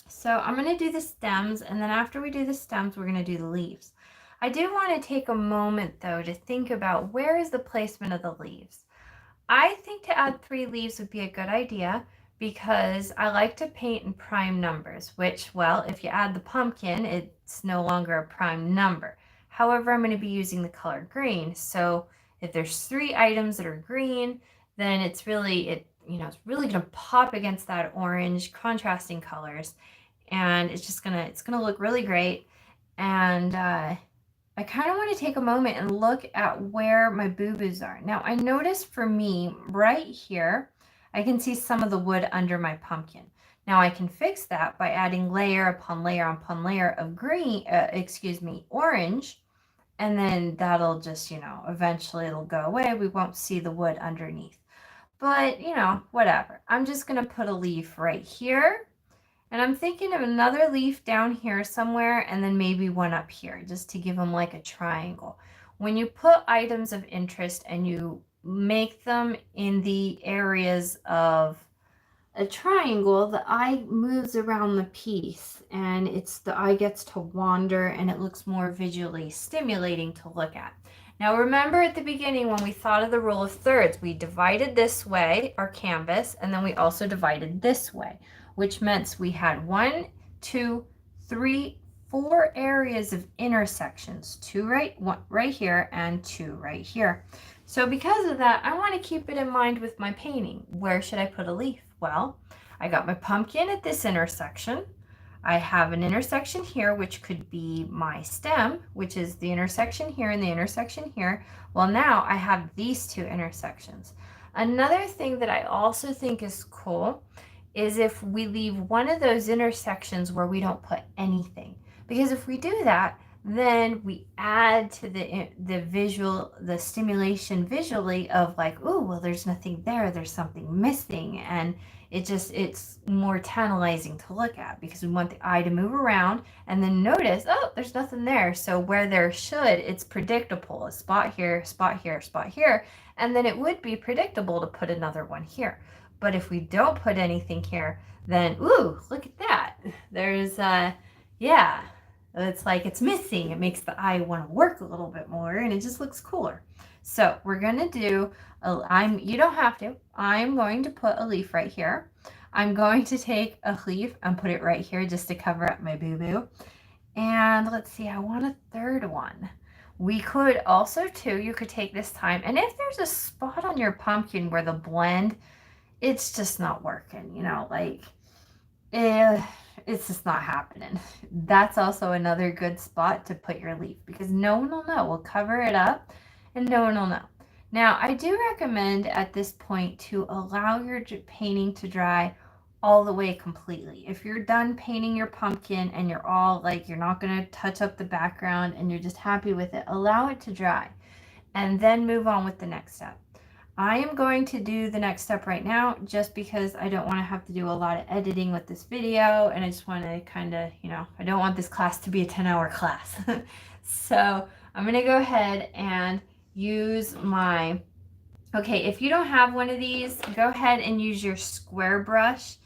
So I'm going to do the stems, and then after we do the stems, we're going to do the leaves. I do want to take a moment, though, to think about where is the placement of the leaves. I think to add 3 leaves would be a good idea because I like to paint in prime numbers, which, well, if you add the pumpkin, it's no longer a prime number. However, I'm going to be using the color green. So if there's 3 items that are green, then it's really going to pop against that orange contrasting colors, and it's going to look really great. And I kind of want to take a moment and look at where my boo-boos are. Now, I noticed for me, right here, I can see some of the wood under my pumpkin. Now, I can fix that by adding layer upon layer upon layer of orange, and then that'll just, eventually it'll go away. We won't see the wood underneath. But, whatever. I'm just going to put a leaf right here, And I'm thinking of another leaf down here somewhere and then maybe one up here just to give them like a triangle. When you put items of interest and you make them in the areas of a triangle, the eye moves around the piece and the eye gets to wander and it looks more visually stimulating to look at. Now remember at the beginning when we thought of the rule of thirds, we divided this way, our canvas, and then we also divided this way, which meant we had 1, 2, 3, 4 areas of intersections, 2 right here and 2 right here. So because of that, I want to keep it in mind with my painting. Where should I put a leaf? Well, I got my pumpkin at this intersection. I have an intersection here, which could be my stem, which is the intersection here and the intersection here. Well, now I have these two intersections. Another thing that I also think is cool is if we leave one of those intersections where we don't put anything. Because if we do that, then we add to the stimulation visually of like, oh, well, there's nothing there, there's something missing, and it's more tantalizing to look at because we want the eye to move around and then notice, oh, there's nothing there. So where there should, it's predictable, a spot here, spot here, spot here, and then it would be predictable to put another one here. But if we don't put anything here, then, ooh, look at that. There's, yeah, it's like it's missing. It makes the eye want to work a little bit more and it just looks cooler. So we're going to do, you don't have to, I'm going to put a leaf right here. I'm going to take a leaf and put it right here just to cover up my boo-boo. And let's see, I want a third one. We could also too, you could take this time, and if there's a spot on your pumpkin where the blend, it's just not working, you know, like, it's just not happening. That's also another good spot to put your leaf because no one will know. We'll cover it up and no one will know. Now, I do recommend at this point to allow your painting to dry all the way completely. If you're done painting your pumpkin and you're all like, you're not going to touch up the background and you're just happy with it, allow it to dry and then move on with the next step. I am going to do the next step right now just because I don't want to have to do a lot of editing with this video and I just want to kind of, you know, I don't want this class to be a 10-hour class. So I'm going to go ahead and use my, okay, if you don't have one of these, go ahead and use your square brush.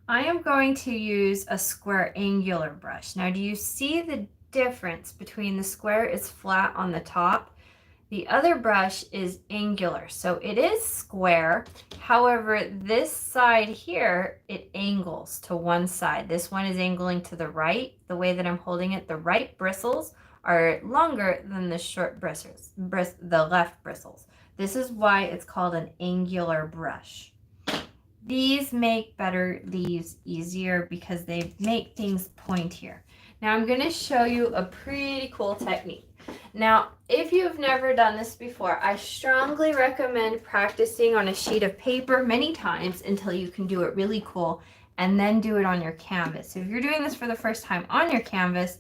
I am going to use a square angular brush. Now, do you see the difference between the square is flat on the top? The other brush is angular, so it is square. However, this side here, it angles to one side. This one is angling to the right. The way that I'm holding it, the right bristles are longer than the short bristles, the left bristles. This is why it's called an angular brush. These make better leaves easier because they make things pointier. Now I'm going to show you a pretty cool technique. Now, if you've never done this before, I strongly recommend practicing on a sheet of paper many times until you can do it really cool and then do it on your canvas. So if you're doing this for the first time on your canvas,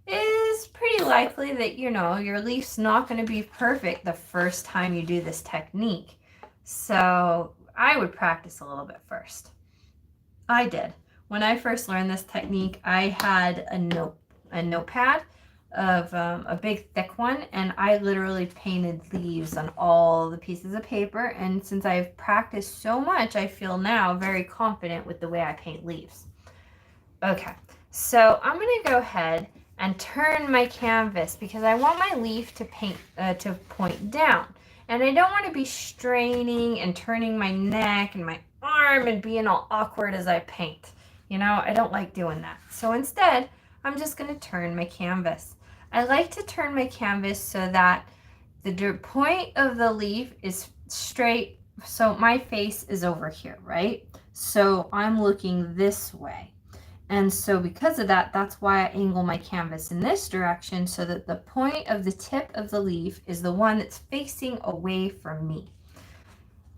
it's pretty likely that, you know, your leaf's not going to be perfect the first time you do this technique. So I would practice a little bit first. I did. When I first learned this technique, I had a notepad of a big thick one, and I literally painted leaves on all the pieces of paper, and since I've practiced so much, I feel now very confident with the way I paint leaves. Okay, so I'm going to go ahead and turn my canvas because I want my leaf to point down, and I don't want to be straining and turning my neck and my arm and being all awkward as I paint. You know, I don't like doing that. So instead, I'm just going to turn my canvas. I like to turn my canvas so that the point of the leaf is straight. So my face is over here, right? So I'm looking this way. And so because of that, that's why I angle my canvas in this direction so that the point of the tip of the leaf is the one that's facing away from me.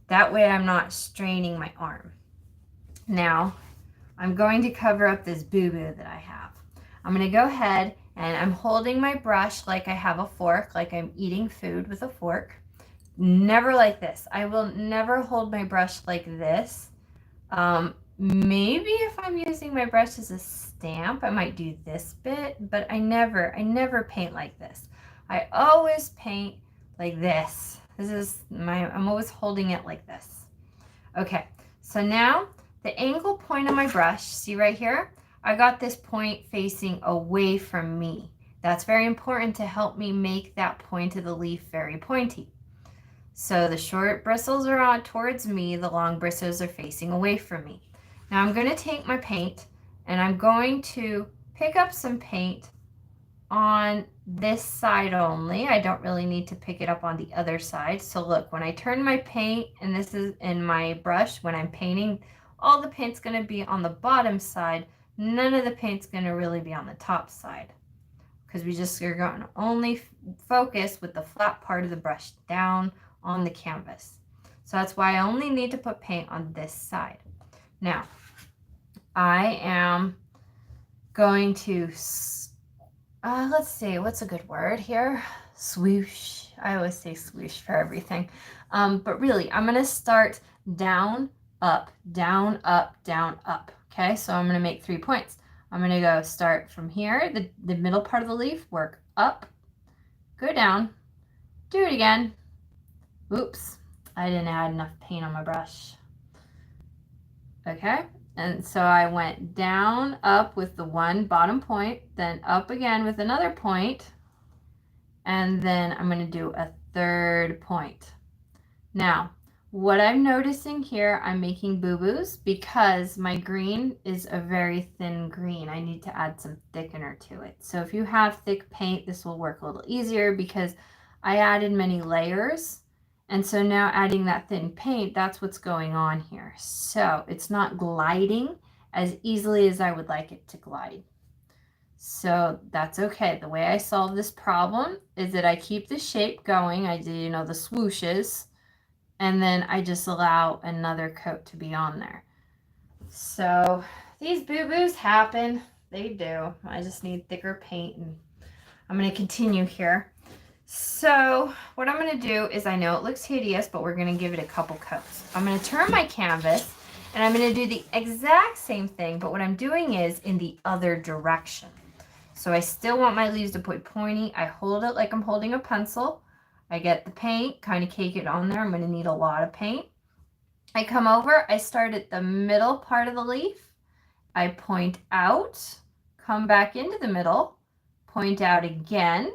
That way I'm not straining my arm. Now, I'm going to cover up this boo-boo that I have. I'm going to go ahead and I'm holding my brush like I have a fork, like I'm eating food with a fork. Never like this. I will never hold my brush like this. maybe if I'm using my brush as a stamp, I might do this bit, but I never paint like this. I always paint like this. I'm always holding it like this. Okay, so now the angle point of my brush, see right here? I got this point facing away from me. That's very important to help me make that point of the leaf very pointy. So the short bristles are on towards me, the long bristles are facing away from me. Now I'm going to take my paint and I'm going to pick up some paint on this side only. I don't really need to pick it up on the other side. So look, when I turn my paint, and this is in my brush, when I'm painting, all the paint's going to be on the bottom side. None of the paint's going to really be on the top side, because are going to only focus with the flat part of the brush down on the canvas. So that's why I only need to put paint on this side. Now, I am going to let's see, what's a good word here? Swoosh. I always say swoosh for everything. But really, I'm going to start down, up, down, up, down, up. Okay, so I'm going to make 3 points. I'm going to go start from here, the middle part of the leaf, work up, go down, do it again. Oops, I didn't add enough paint on my brush. Okay, and so I went down, up with the one bottom point, then up again with another point, and then I'm going to do a third point. Now, what I'm noticing here, I'm making boo-boos because my green is a very thin green. I need to add some thickener to it. So if you have thick paint, this will work a little easier because I added many layers. And so now adding that thin paint, that's what's going on here. So it's not gliding as easily as I would like it to glide. So that's okay. The way I solve this problem is that I keep the shape going. I do, the swooshes, and then I just allow another coat to be on there. So these boo-boos happen. They do. I just need thicker paint, and I'm going to continue here. So what I'm going to do is, I know it looks hideous, but we're going to give it a couple coats. I'm going to turn my canvas and I'm going to do the exact same thing, but what I'm doing is in the other direction. So I still want my leaves to be pointy. I hold it like I'm holding a pencil. I get the paint, kind of cake it on there. I'm going to need a lot of paint. I come over, I start at the middle part of the leaf. I point out, come back into the middle, point out again,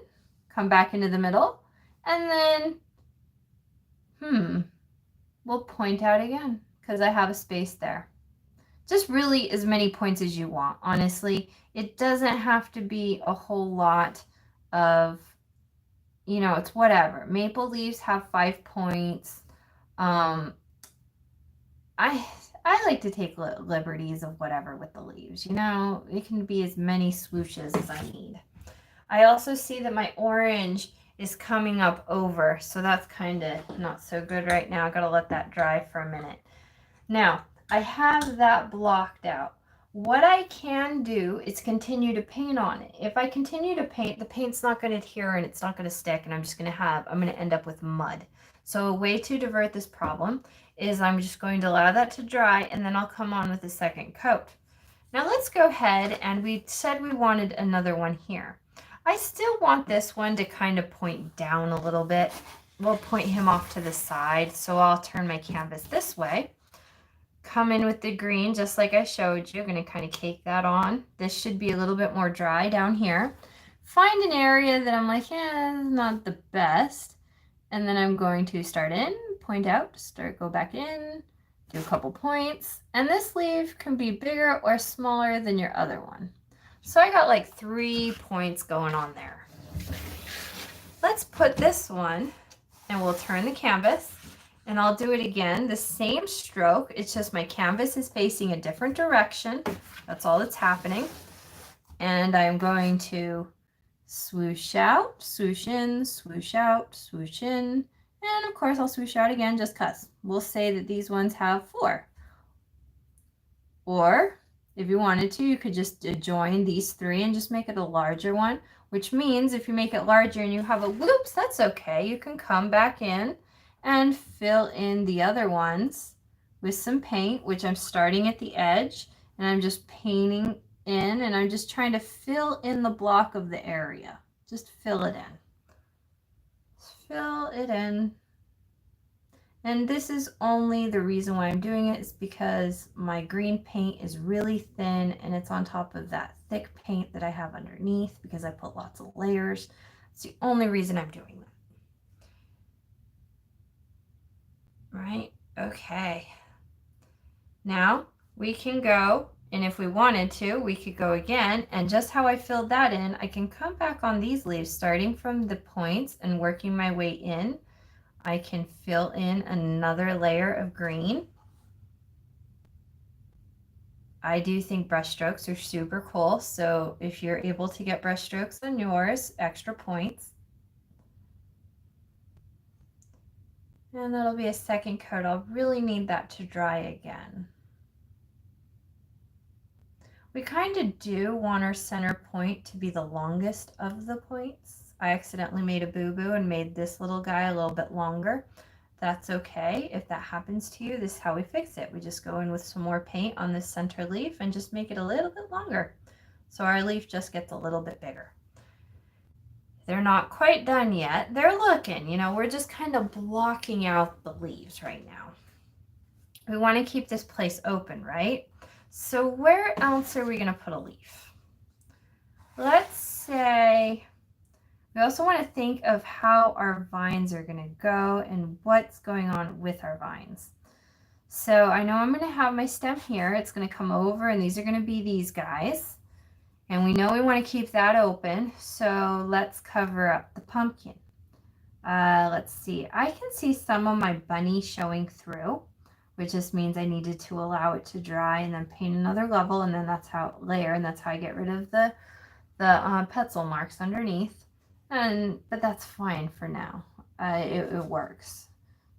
come back into the middle, and then, we'll point out again because I have a space there. Just really as many points as you want, honestly. It doesn't have to be a whole lot of, it's whatever. Maple leaves have 5 points. I like to take liberties of whatever with the leaves. It can be as many swooshes as I need. I also see that my orange is coming up over, so that's kind of not so good right now. I got to let that dry for a minute. Now, I have that blocked out. What I can do is continue to paint on it. If I continue to paint, the paint's not going to adhere and it's not going to stick, and I'm going to end up with mud. So a way to divert this problem is I'm just going to allow that to dry, and then I'll come on with a second coat. Now let's go ahead, and we said we wanted another one here. I still want this one to kind of point down a little bit. We'll point him off to the side, so I'll turn my canvas this way. Come in with the green just like I showed you. I'm going to kind of cake that on. This should be a little bit more dry down here. Find an area that I'm like, not the best. And then I'm going to start in, point out, go back in, do a couple points. And this leaf can be bigger or smaller than your other one. So I got like 3 points going on there. Let's put this one, and we'll turn the canvas, and I'll do it again, the same stroke. It's just my canvas is facing a different direction. That's all that's happening. And I'm going to swoosh out, swoosh in, swoosh out, swoosh in, and of course I'll swoosh out again just because. We'll say that these ones have 4. Or if you wanted to, you could just join these 3 and just make it a larger one, which means if you make it larger and you have a whoops, that's okay. You can come back in and fill in the other ones with some paint, which I'm starting at the edge, and I'm just painting in, and I'm just trying to fill in the block of the area. Just fill it in. Just fill it in. And this is only the reason why I'm doing it is because my green paint is really thin and it's on top of that thick paint that I have underneath because I put lots of layers. It's the only reason I'm doing that. Right? Okay. Now we can go, and if we wanted to, we could go again, and just how I filled that in, I can come back on these leaves starting from the points and working my way in. I can fill in another layer of green. I do think brush strokes are super cool, so if you're able to get brush strokes on yours, extra points. And that'll be a second coat. I'll really need that to dry again. We kind of do want our center point to be the longest of the points. I accidentally made a boo-boo and made this little guy a little bit longer. That's okay. If that happens to you, this is how we fix it. We just go in with some more paint on this center leaf and just make it a little bit longer. So our leaf just gets a little bit bigger. They're not quite done yet. They're looking, you know, we're just kind of blocking out the leaves right now. We want to keep this place open, right? So where else are we going to put a leaf? Let's say, we also want to think of how our vines are going to go and what's going on with our vines. So I know I'm going to have my stem here. It's going to come over, and these are going to be these guys. And we know we want to keep that open. So let's cover up the pumpkin. Let's see. I can see some of my bunny showing through, which just means I needed to allow it to dry and then paint another level, and then that's how layer, and that's how I get rid of the pencil marks underneath. But that's fine for now. It works.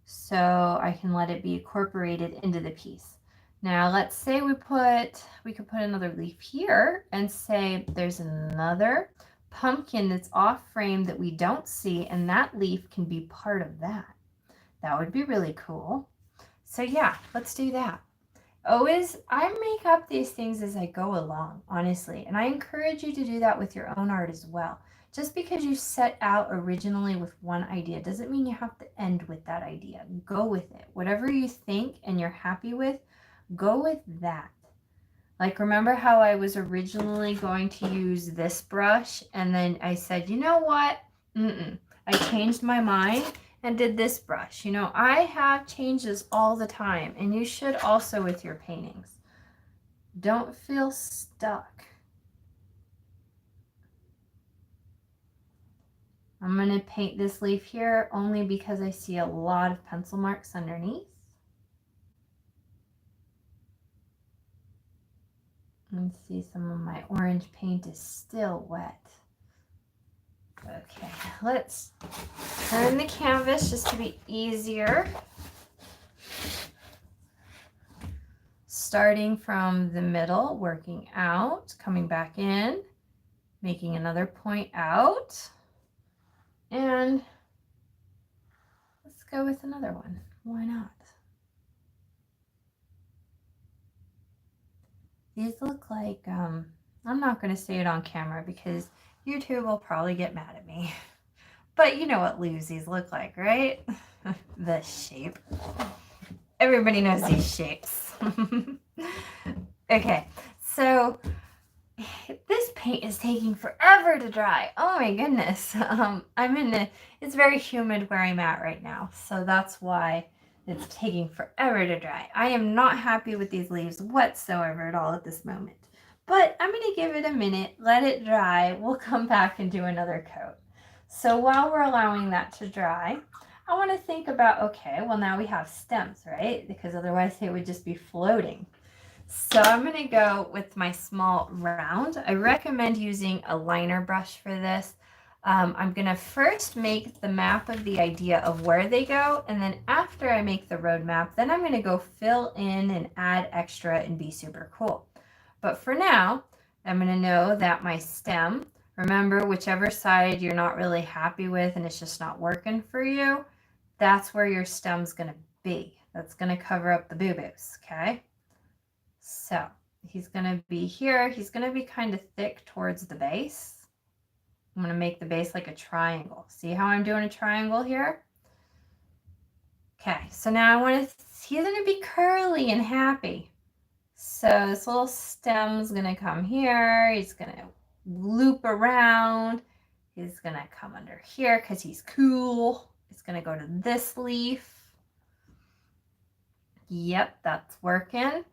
So I can let it be incorporated into the piece. Now let's say we could put another leaf here and say there's another pumpkin that's off frame that we don't see, and that leaf can be part of that. That would be really cool. So yeah, let's do that. I make up these things as I go along, honestly, and I encourage you to do that with your own art as well. Just because you set out originally with one idea doesn't mean you have to end with that idea. Go with it. Whatever you think and you're happy with, go with that. Like, remember how I was originally going to use this brush, and then I said, you know what? I changed my mind and did this brush. You know, I have changes all the time, and you should also with your paintings. Don't feel stuck. I'm going to paint this leaf here only because I see a lot of pencil marks underneath. And see, some of my orange paint is still wet. Okay, let's turn the canvas just to be easier. Starting from the middle, working out, coming back in, making another point out. And let's go with another one. Why not? These look like, I'm not going to say it on camera because YouTube will probably get mad at me. But you know what leaves these look like, right? The shape. Everybody knows these shapes. Okay, so this paint is taking forever to dry. Oh my goodness. It's very humid where I'm at right now, so that's why it's taking forever to dry. I am not happy with these leaves whatsoever at all at this moment. But I'm going to give it a minute, let it dry. We'll come back and do another coat. So while we're allowing that to dry, I want to think about, okay, well now we have stems, right? Because otherwise they would just be floating. So I'm going to go with my small round. I recommend using a liner brush for this. I'm going to first make the map of the idea of where they go, and then after I make the road map, then I'm going to go fill in and add extra and be super cool. But for now, I'm going to know that my stem, remember, whichever side you're not really happy with and it's just not working for you, that's where your stem's going to be. That's going to cover up the boo-boos, okay? So he's going to be here. He's going to be kind of thick towards the base. I'm going to make the base like a triangle. See how I'm doing a triangle here? Okay, so now I want to, he's going to be curly and happy. So this little stem's going to come here. He's going to loop around. He's going to come under here because he's cool. It's going to go to this leaf. Yep, that's working.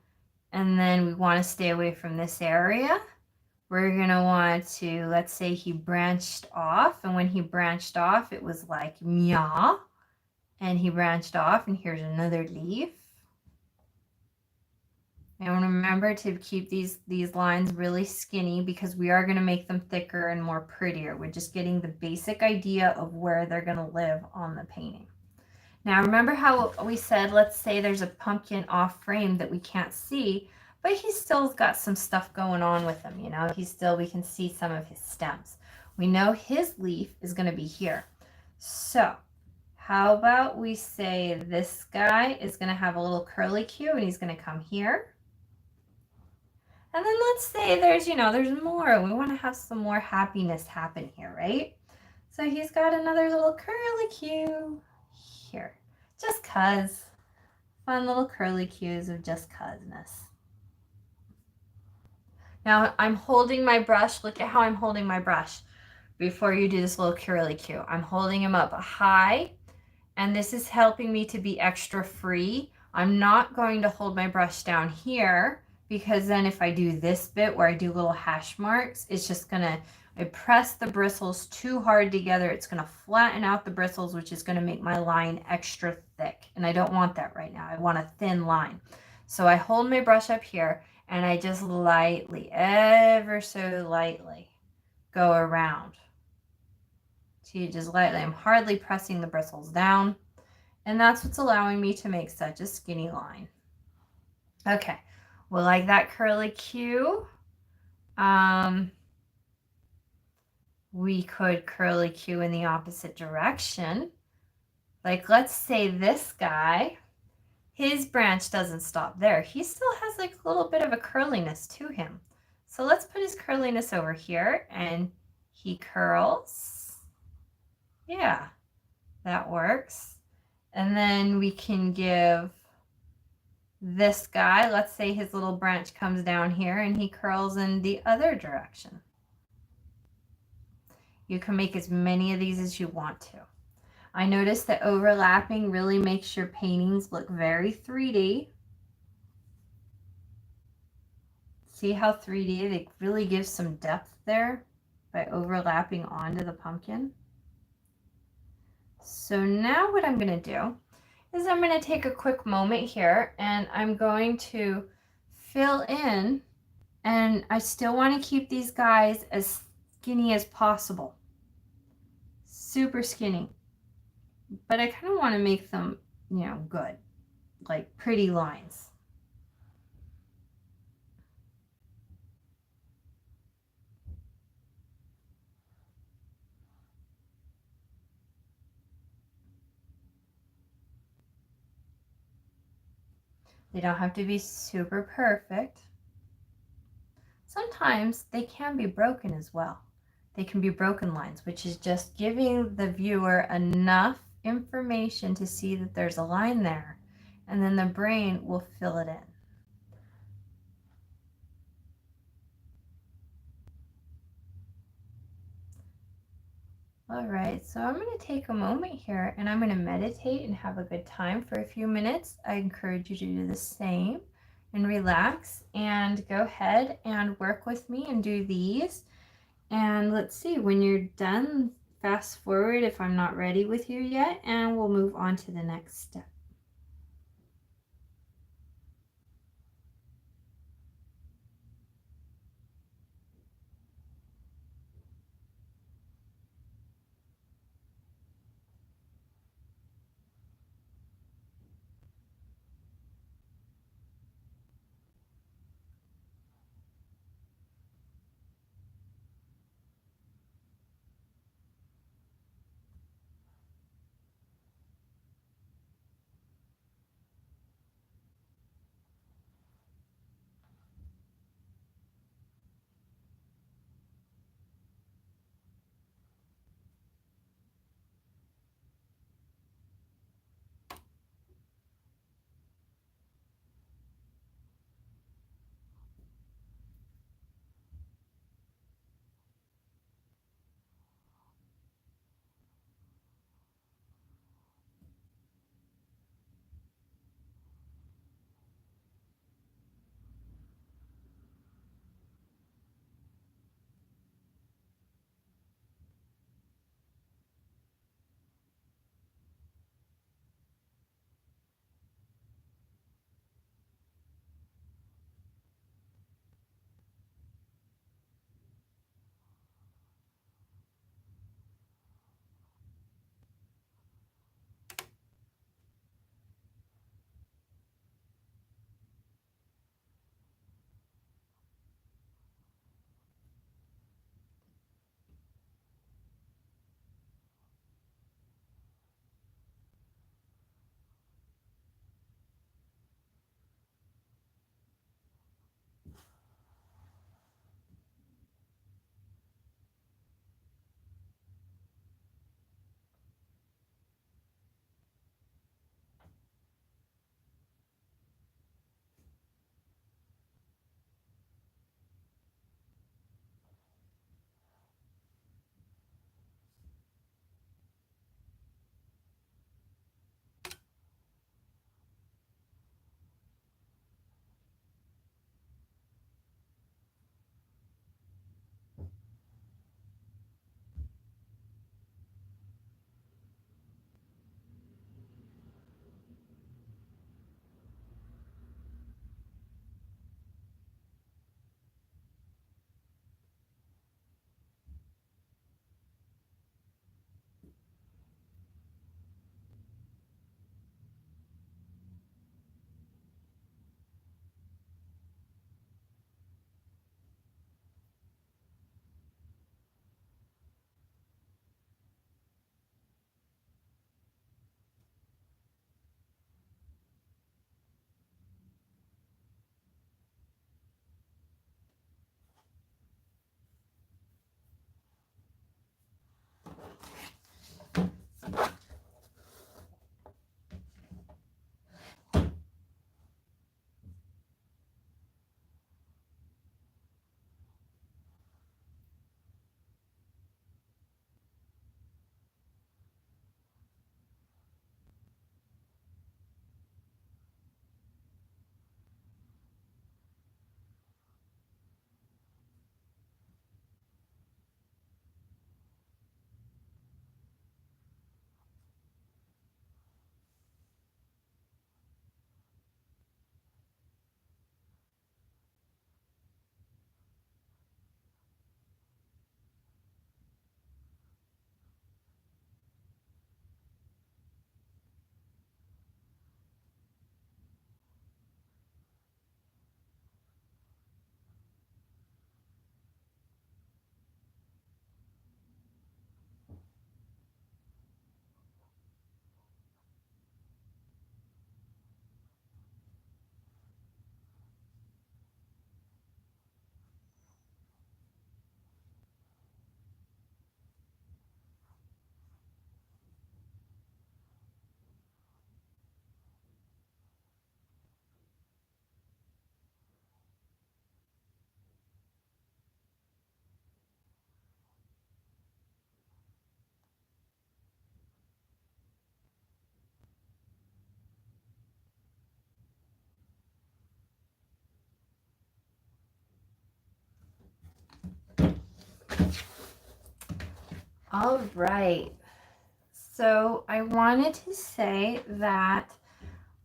And then we want to stay away from this area. We're going to want to, let's say he branched off. And when he branched off, it was like meow. And he branched off, and here's another leaf. And remember to keep these lines really skinny because we are going to make them thicker and more prettier. We're just getting the basic idea of where they're going to live on the painting. Now remember how we said, let's say there's a pumpkin off frame that we can't see, but he's still got some stuff going on with him, you know, we can see some of his stems. We know his leaf is going to be here. So how about we say this guy is going to have a little curlicue and he's going to come here. And then let's say there's, you know, there's more. We want to have some more happiness happen here, right? So he's got another little curlicue here. Just cuz. Fun little curlicues of just cuz-ness. Now I'm holding my brush. Look at how I'm holding my brush before you do this little curlicue. I'm holding him up high, and this is helping me to be extra free. I'm not going to hold my brush down here because then if I do this bit where I do little hash marks, it's just gonna, I press the bristles too hard together. It's gonna flatten out the bristles, which is gonna make my line extra thick. And I don't want that right now. I want a thin line. So I hold my brush up here and I just lightly, ever so lightly, go around. See, just lightly, I'm hardly pressing the bristles down. And that's what's allowing me to make such a skinny line. Okay. Well, like that curlicue, we could curlicue in the opposite direction. Like, let's say this guy, his branch doesn't stop there. He still has like a little bit of a curliness to him. So let's put his curliness over here and he curls. Yeah, that works. And then we can give this guy, let's say his little branch comes down here and he curls in the other direction. You can make as many of these as you want to. I noticed that overlapping really makes your paintings look very 3D. See how 3D, it really gives some depth there by overlapping onto the pumpkin. So now what I'm going to do is I'm going to take a quick moment here and I'm going to fill in, and I still want to keep these guys as skinny as possible. Super skinny. But I kind of want to make them, you know, good, like pretty lines. They don't have to be super perfect. Sometimes they can be broken as well. They can be broken lines, which is just giving the viewer enough information to see that there's a line there, and then the brain will fill it in. All right, so I'm going to take a moment here and I'm going to meditate and have a good time for a few minutes. I encourage you to do the same and relax and go ahead and work with me and do these. And let's see, when you're done, fast forward if I'm not ready with you yet, and we'll move on to the next step. All right. So I wanted to say that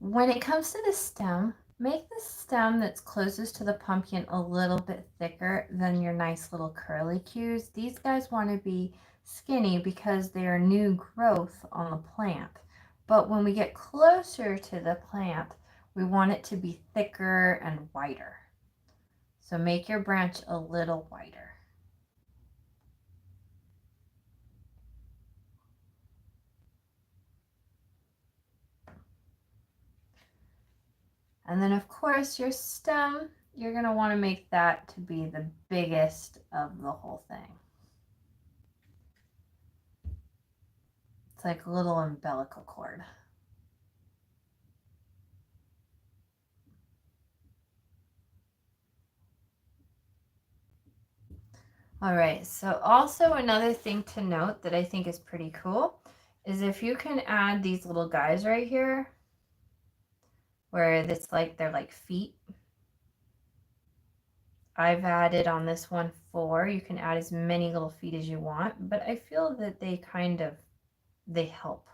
when it comes to the stem, make the stem that's closest to the pumpkin a little bit thicker than your nice little curly cues. These guys want to be skinny because they are new growth on the plant. But when we get closer to the plant, we want it to be thicker and wider. So make your branch a little wider. And then of course your stem, you're going to want to make that to be the biggest of the whole thing. It's like a little umbilical cord. All right, so also another thing to note that I think is pretty cool is if you can add these little guys right here, where it's like they're like feet. I've added on this one 4. You can add as many little feet as you want, but I feel that they help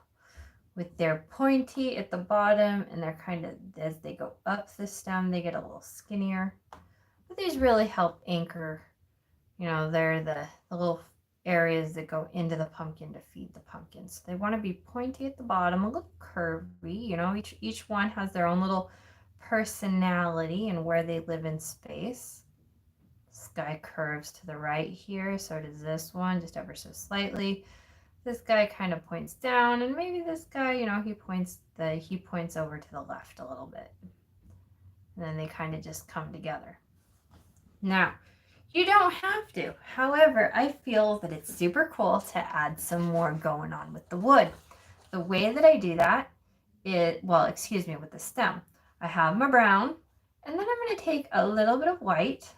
with their pointy at the bottom, and they're kind of, as they go up the stem, they get a little skinnier. But these really help anchor, they're the little areas that go into the pumpkin to feed the pumpkins. They want to be pointy at the bottom, a little curvy, each one has their own little personality and where they live in space. This guy curves to the right here, so does this one, just ever so slightly. This guy kind of points down, and maybe this guy, he points over to the left a little bit. And then they kind of just come together. Now, you don't have to. However, I feel that it's super cool to add some more going on with the wood. The way that I do that is, with the stem. I have my brown, and then I'm going to take a little bit of white,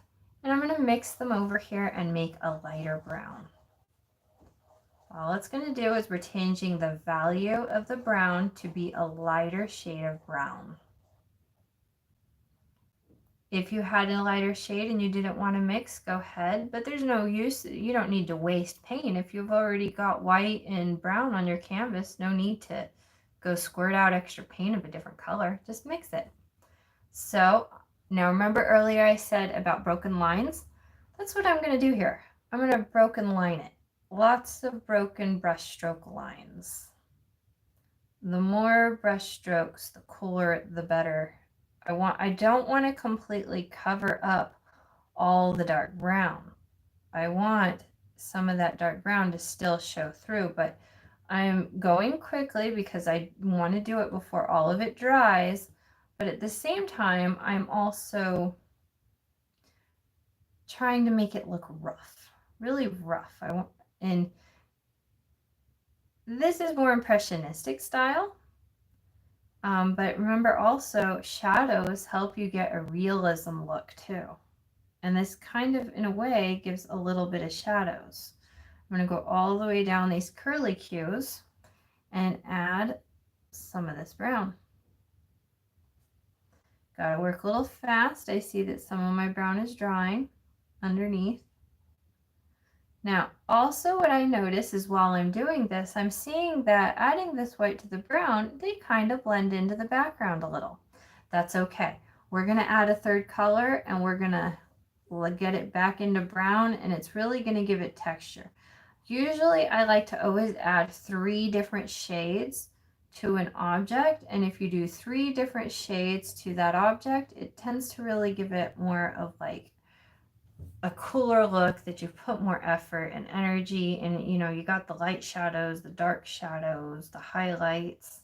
and I'm going to mix them over here and make a lighter brown. All it's going to do is we're changing the value of the brown to be a lighter shade of brown. If you had a lighter shade and you didn't want to mix, go ahead, but there's no use. You don't need to waste paint. If you've already got white and brown on your canvas, no need to go squirt out extra paint of a different color. Just mix it. So now remember earlier I said about broken lines? That's what I'm going to do here. I'm going to broken line it. Lots of broken brush stroke lines. The more brush strokes, the cooler, the better. I don't want to completely cover up all the dark brown. I want some of that dark brown to still show through, but I'm going quickly because I want to do it before all of it dries. But at the same time, I'm also trying to make it look rough, really rough. And this is more impressionistic style. But remember also, shadows help you get a realism look too. And this kind of, in a way, gives a little bit of shadows. I'm going to go all the way down these curly cues and add some of this brown. Got to work a little fast. I see that some of my brown is drying underneath. Now, also what I notice is while I'm doing this, I'm seeing that adding this white to the brown, they kind of blend into the background a little. That's okay. We're going to add a third color and we're going to get it back into brown, and it's really going to give it texture. Usually I like to always add 3 different shades to an object, and if you do 3 different shades to that object, it tends to really give it more of like a cooler look, that you've put more effort and energy, and you know, you got the light shadows, the dark shadows, the highlights.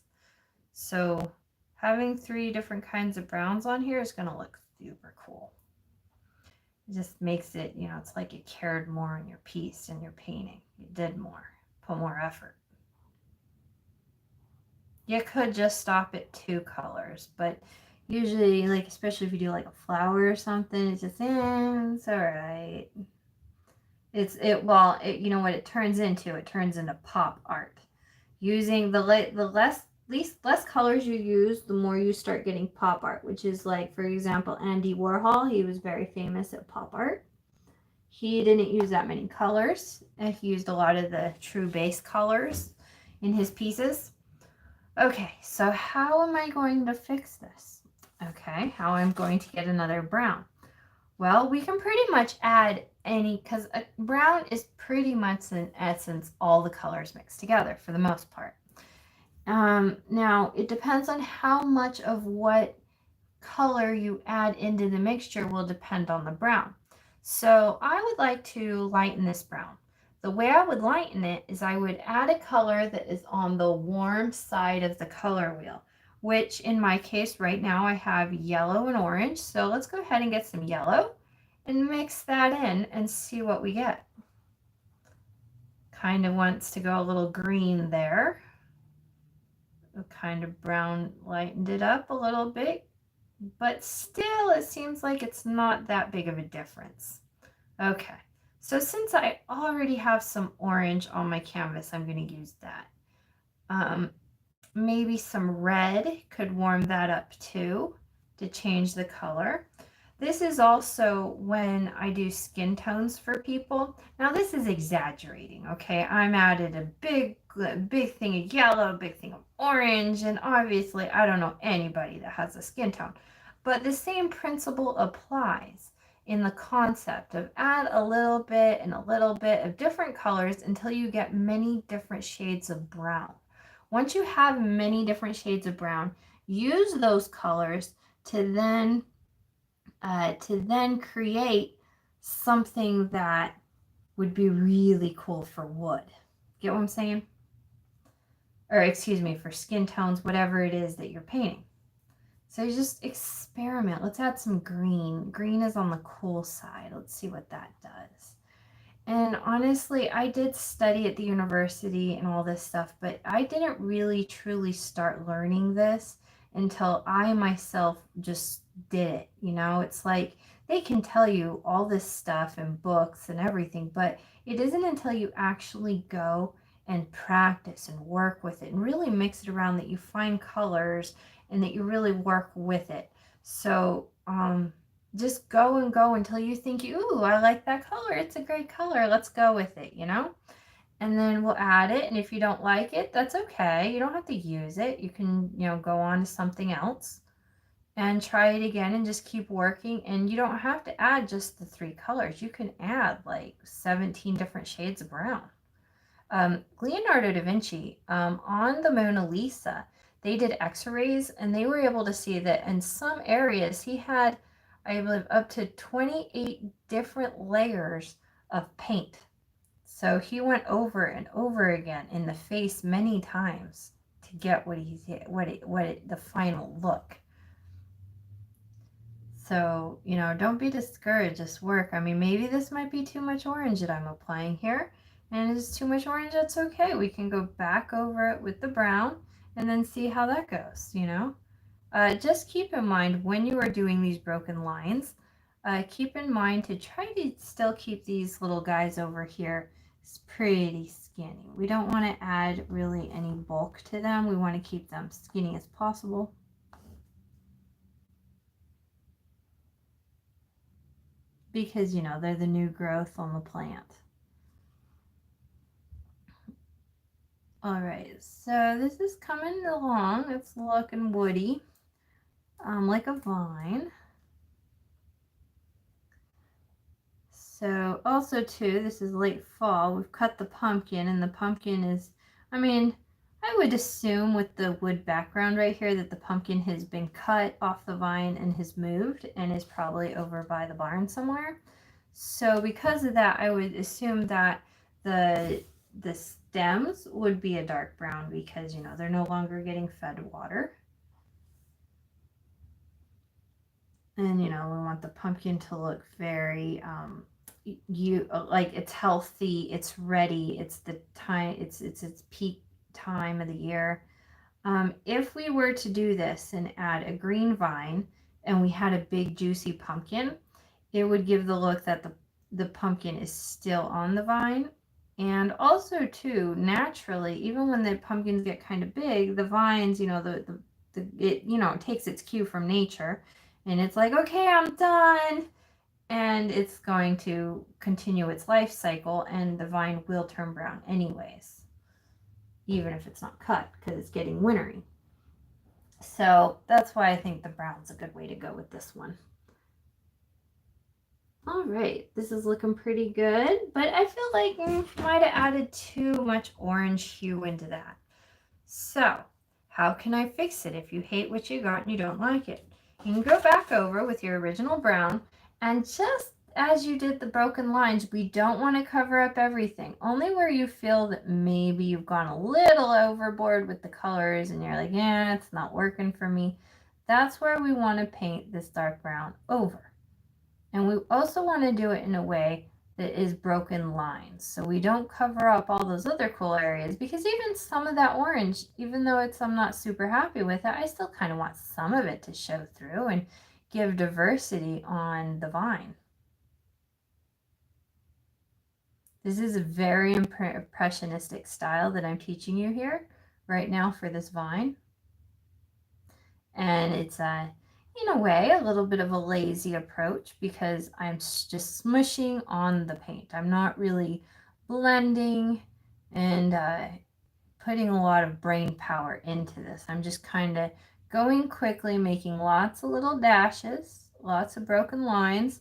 So having 3 different kinds of browns on here is going to look super cool. It just makes it, you know, it's like you cared more in your piece and your painting. You did more, put more effort. You could just stop at 2 colors, but usually, like, especially if you do like a flower or something, it's just, it's all right. You know what it turns into? It turns into pop art. Using the less colors you use, the more you start getting pop art, which is like, for example, Andy Warhol. He was very famous at pop art. He didn't use that many colors. He used a lot of the true base colors in his pieces. Okay, so how am I going to fix this? Okay, how I'm going to get another brown? Well, we can pretty much add any, because a brown is pretty much in essence all the colors mixed together for the most part. Now, it depends on how much of what color you add into the mixture will depend on the brown. So I would like to lighten this brown. The way I would lighten it is I would add a color that is on the warm side of the color wheel, which in my case right now I have yellow and orange. So let's go ahead and get some yellow and mix that in and see what we get. Kind of wants to go a little green there. Kind of brown lightened it up a little bit, but still it seems like it's not that big of a difference. Okay, so since I already have some orange on my canvas, I'm going to use that. Maybe some red could warm that up too to change the color. This is also when I do skin tones for people. Now this is exaggerating, okay? I'm added a big thing of yellow, a big thing of orange, and obviously I don't know anybody that has a skin tone. But the same principle applies in the concept of add a little bit and a little bit of different colors until you get many different shades of brown. Once you have many different shades of brown, use those colors to then create something that would be really cool for wood. Get what I'm saying? Or excuse me, for skin tones, whatever it is that you're painting. So you just experiment. Let's add some green. Green is on the cool side. Let's see what that does. And honestly, I did study at the university and all this stuff, but I didn't really truly start learning this until I myself just did it. You know, it's like they can tell you all this stuff in books and everything, but it isn't until you actually go and practice and work with it and really mix it around that you find colors and that you really work with it. So, just go and go until you think, ooh, I like that color. It's a great color. Let's go with it, you know? And then we'll add it. And if you don't like it, that's okay. You don't have to use it. You can, you know, go on to something else and try it again and just keep working. And you don't have to add just the 3 colors. You can add like 17 different shades of brown. Leonardo da Vinci, on the Mona Lisa, they did x-rays and they were able to see that in some areas he had, I believe, up to 28 different layers of paint. So he went over and over again in the face many times to get the final look. So, you know, don't be discouraged, just work. I mean, maybe this might be too much orange that I'm applying here. And if it's too much orange, that's okay. We can go back over it with the brown and then see how that goes, you know. Just keep in mind when you are doing these broken lines, keep in mind to try to still keep these little guys over here pretty skinny. We don't want to add really any bulk to them. We want to keep them skinny as possible. Because, you know, they're the new growth on the plant. All right, so this is coming along. It's looking woody, like a vine. So also too, this is late fall. We've cut the pumpkin, and the pumpkin is, I mean, I would assume with the wood background right here that the pumpkin has been cut off the vine and has moved and is probably over by the barn somewhere. So because of that, I would assume that the stems would be a dark brown because, you know, they're no longer getting fed water. And, you know, we want the pumpkin to look very, like it's healthy, it's ready, it's the time, it's its peak time of the year. If we were to do this and add a green vine and we had a big juicy pumpkin, it would give the look that the pumpkin is still on the vine. And also too, naturally, even when the pumpkins get kind of big, the vines, you know, it, you know, it takes its cue from nature and it's like, okay, I'm done. And it's going to continue its life cycle and the vine will turn brown anyways, even if it's not cut because it's getting wintry. So that's why I think the brown's a good way to go with this one. All right, this is looking pretty good, but I feel like might have added too much orange hue into that. So how can I fix it if you hate what you got and you don't like it? You can go back over with your original brown, and just as you did the broken lines, we don't want to cover up everything. Only where you feel that maybe you've gone a little overboard with the colors and you're like, yeah, it's not working for me. That's where we want to paint this dark brown over. And we also want to do it in a way that is broken lines. So we don't cover up all those other cool areas, because even some of that orange, even though I'm not super happy with it, I still kind of want some of it to show through and give diversity on the vine. This is a very impressionistic style that I'm teaching you here right now for this vine. And it's in a way, a little bit of a lazy approach because I'm just smushing on the paint. I'm not really blending and putting a lot of brain power into this. I'm just kind of going quickly, making lots of little dashes, lots of broken lines,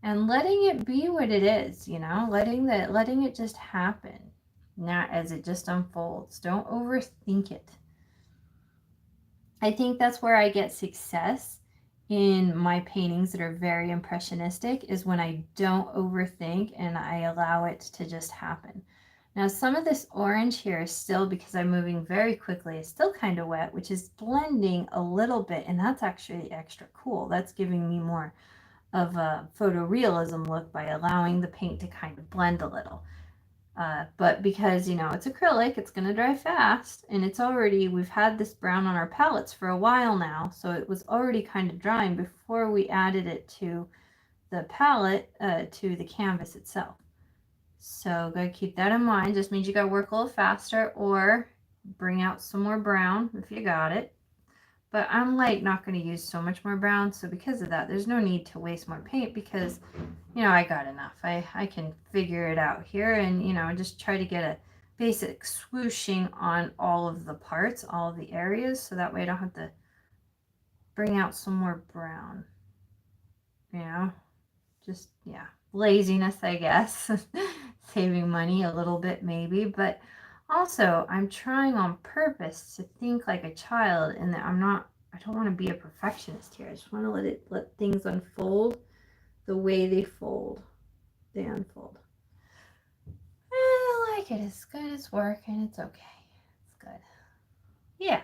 and letting it be what it is, you know, letting it just happen, not as it just unfolds. Don't overthink it. I think that's where I get success in my paintings that are very impressionistic, is when I don't overthink and I allow it to just happen. Now some of this orange here is still, because I'm moving very quickly, is still kind of wet, which is blending a little bit, and that's actually extra cool. That's giving me more of a photorealism look by allowing the paint to kind of blend a little. But because, you know, it's acrylic, it's going to dry fast, and we've had this brown on our palettes for a while now, so it was already kind of drying before we added it to the palette, to the canvas itself. So gotta keep that in mind. Just means you gotta work a little faster or bring out some more brown if you got it. But I'm like not going to use so much more brown, so because of that, there's no need to waste more paint because, you know, I got enough. I can figure it out here and, you know, just try to get a basic swooshing on all of the parts, all of the areas, so that way I don't have to bring out some more brown, you know, just, yeah, laziness, I guess, saving money a little bit maybe, but also, I'm trying on purpose to think like a child, and that I don't want to be a perfectionist here. I just want to let things unfold the way they unfold. I like it. It's good. It's working. It's okay. It's good. Yeah.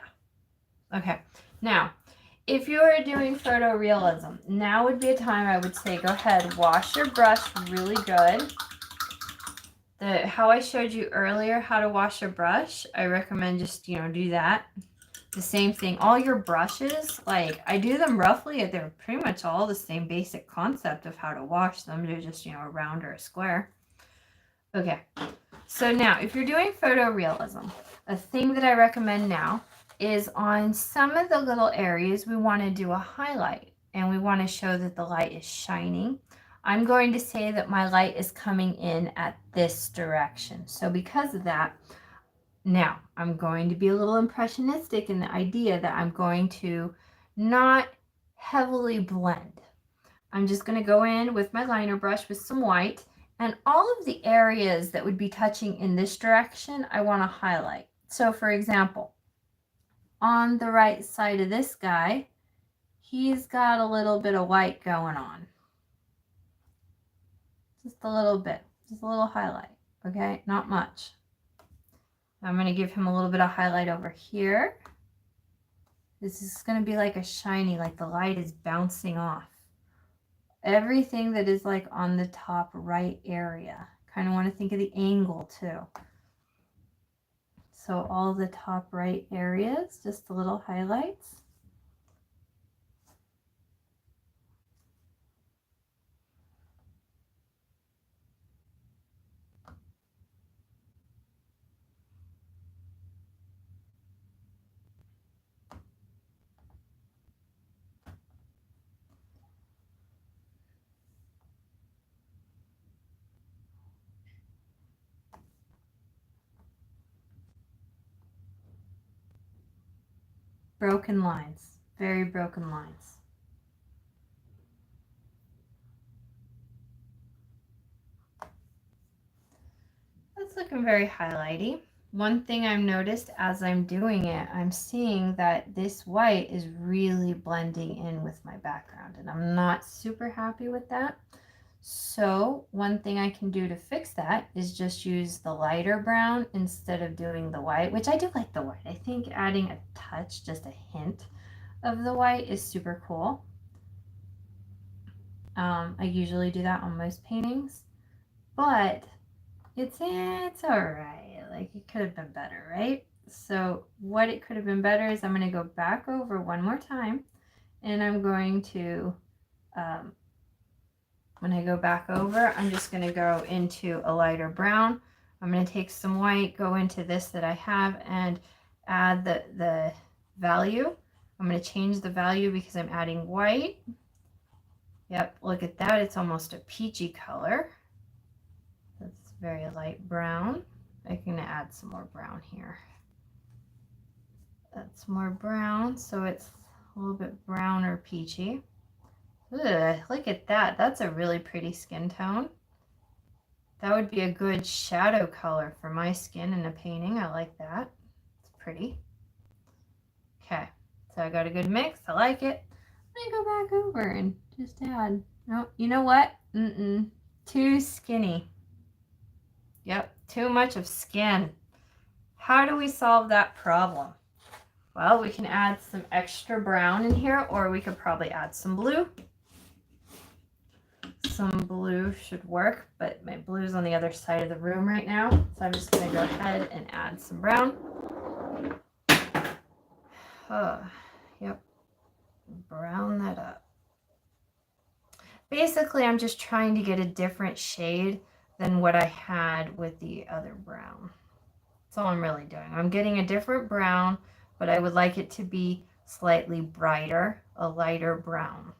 Okay. Now, if you are doing photorealism, now would be a time I would say go ahead, wash your brush really good. how I showed you earlier how to wash a brush, I recommend just, do that. The same thing. All your brushes, like I do them roughly, they're pretty much all the same basic concept of how to wash them. They're just, a round or a square. Okay, so now if you're doing photorealism, a thing that I recommend now is on some of the little areas we want to do a highlight and we want to show that the light is shining. I'm going to say that my light is coming in at this direction. So because of that, now I'm going to be a little impressionistic in the idea that I'm going to not heavily blend. I'm just going to go in with my liner brush with some white, and all of the areas that would be touching in this direction, I want to highlight. So for example, on the right side of this guy, he's got a little bit of white going on. Just a little bit, just a little highlight, okay? Not much. I'm going to give him a little bit of highlight over here. This is going to be like a shiny, like the light is bouncing off. Everything that is like on the top right area. Kind of want to think of the angle too. So all the top right areas, just the little highlights. Broken lines, very broken lines. That's looking very highlighty. One thing I've noticed as I'm doing it, I'm seeing that this white is really blending in with my background, and I'm not super happy with that. So one thing I can do to fix that is just use the lighter brown instead of doing the white, which I do like the white. I think adding a touch, just a hint of the white is super cool. I usually do that on most paintings, but it's all right. Like it could have been better, right? So what it could have been better is I'm going to go back over one more time, and I'm going to when I go back over, I'm just going to go into a lighter brown. I'm going to take some white, go into this that I have, and add the value. I'm going to change the value because I'm adding white. Yep, look at that. It's almost a peachy color. That's very light brown. I'm going to add some more brown here. That's more brown, so it's a little bit brown or peachy. Ugh, look at that. That's a really pretty skin tone. That would be a good shadow color for my skin in a painting. I like that. It's pretty. Okay, so I got a good mix. I like it. I'm gonna go back over and just add. No, you know what? Too skinny. Yep, too much of skin. How do we solve that problem? Well, we can add some extra brown in here, or we could probably add some blue. Some blue should work, but my blue's on the other side of the room right now, so I'm just going to go ahead and add some brown. Yep, brown that up. Basically, I'm just trying to get a different shade than what I had with the other brown. That's all I'm really doing. I'm getting a different brown, but I would like it to be slightly brighter, a lighter brown.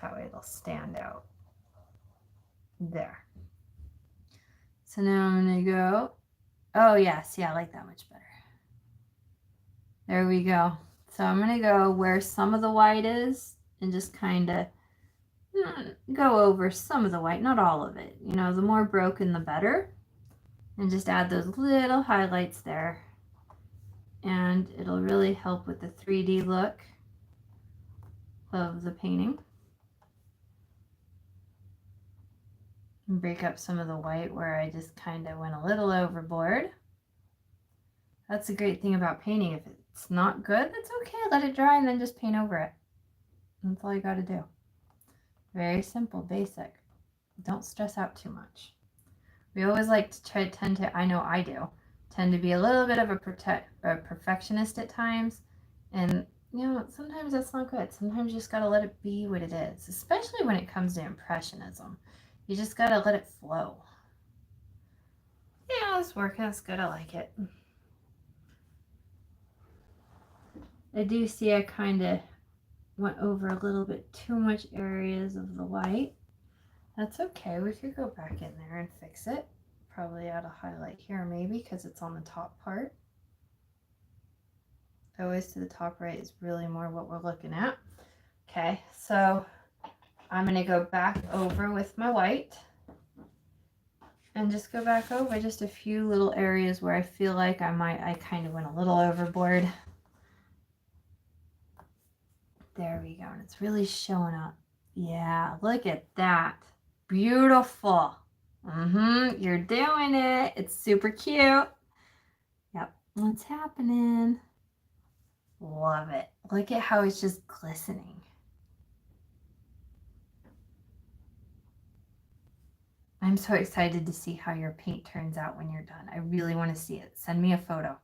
How it'll stand out there. So now I'm going to go, oh yes, yeah, I like that much better. There we go. So I'm going to go where some of the white is and just kind of go over some of the white, not all of it. You know, the more broken the better. And just add those little highlights there. And it'll really help with the 3D look of the painting. Break up some of the white where I just kind of went a little overboard. That's a great thing about painting. If it's not good, that's okay. Let it dry and then just paint over it. That's all you got to do. Very simple, basic. Don't stress out too much. We always like to tend to, I know I do, tend to be a little bit of a perfectionist at times. And, sometimes that's not good. Sometimes you just got to let it be what it is, especially when it comes to impressionism. You just got to let it flow. Yeah, it's working. It's good. I like it. I do see I kind of went over a little bit too much areas of the white. That's okay. We could go back in there and fix it. Probably add a highlight here maybe because it's on the top part. Always to the top right is really more what we're looking at. Okay, so I'm going to go back over with my white and just go back over just a few little areas where I feel like I kind of went a little overboard. There we go, and it's really showing up. Yeah, look at that. Beautiful. You're doing it. It's super cute. Yep, what's happening? Love it. Look at how it's just glistening. I'm so excited to see how your paint turns out when you're done. I really want to see it. Send me a photo.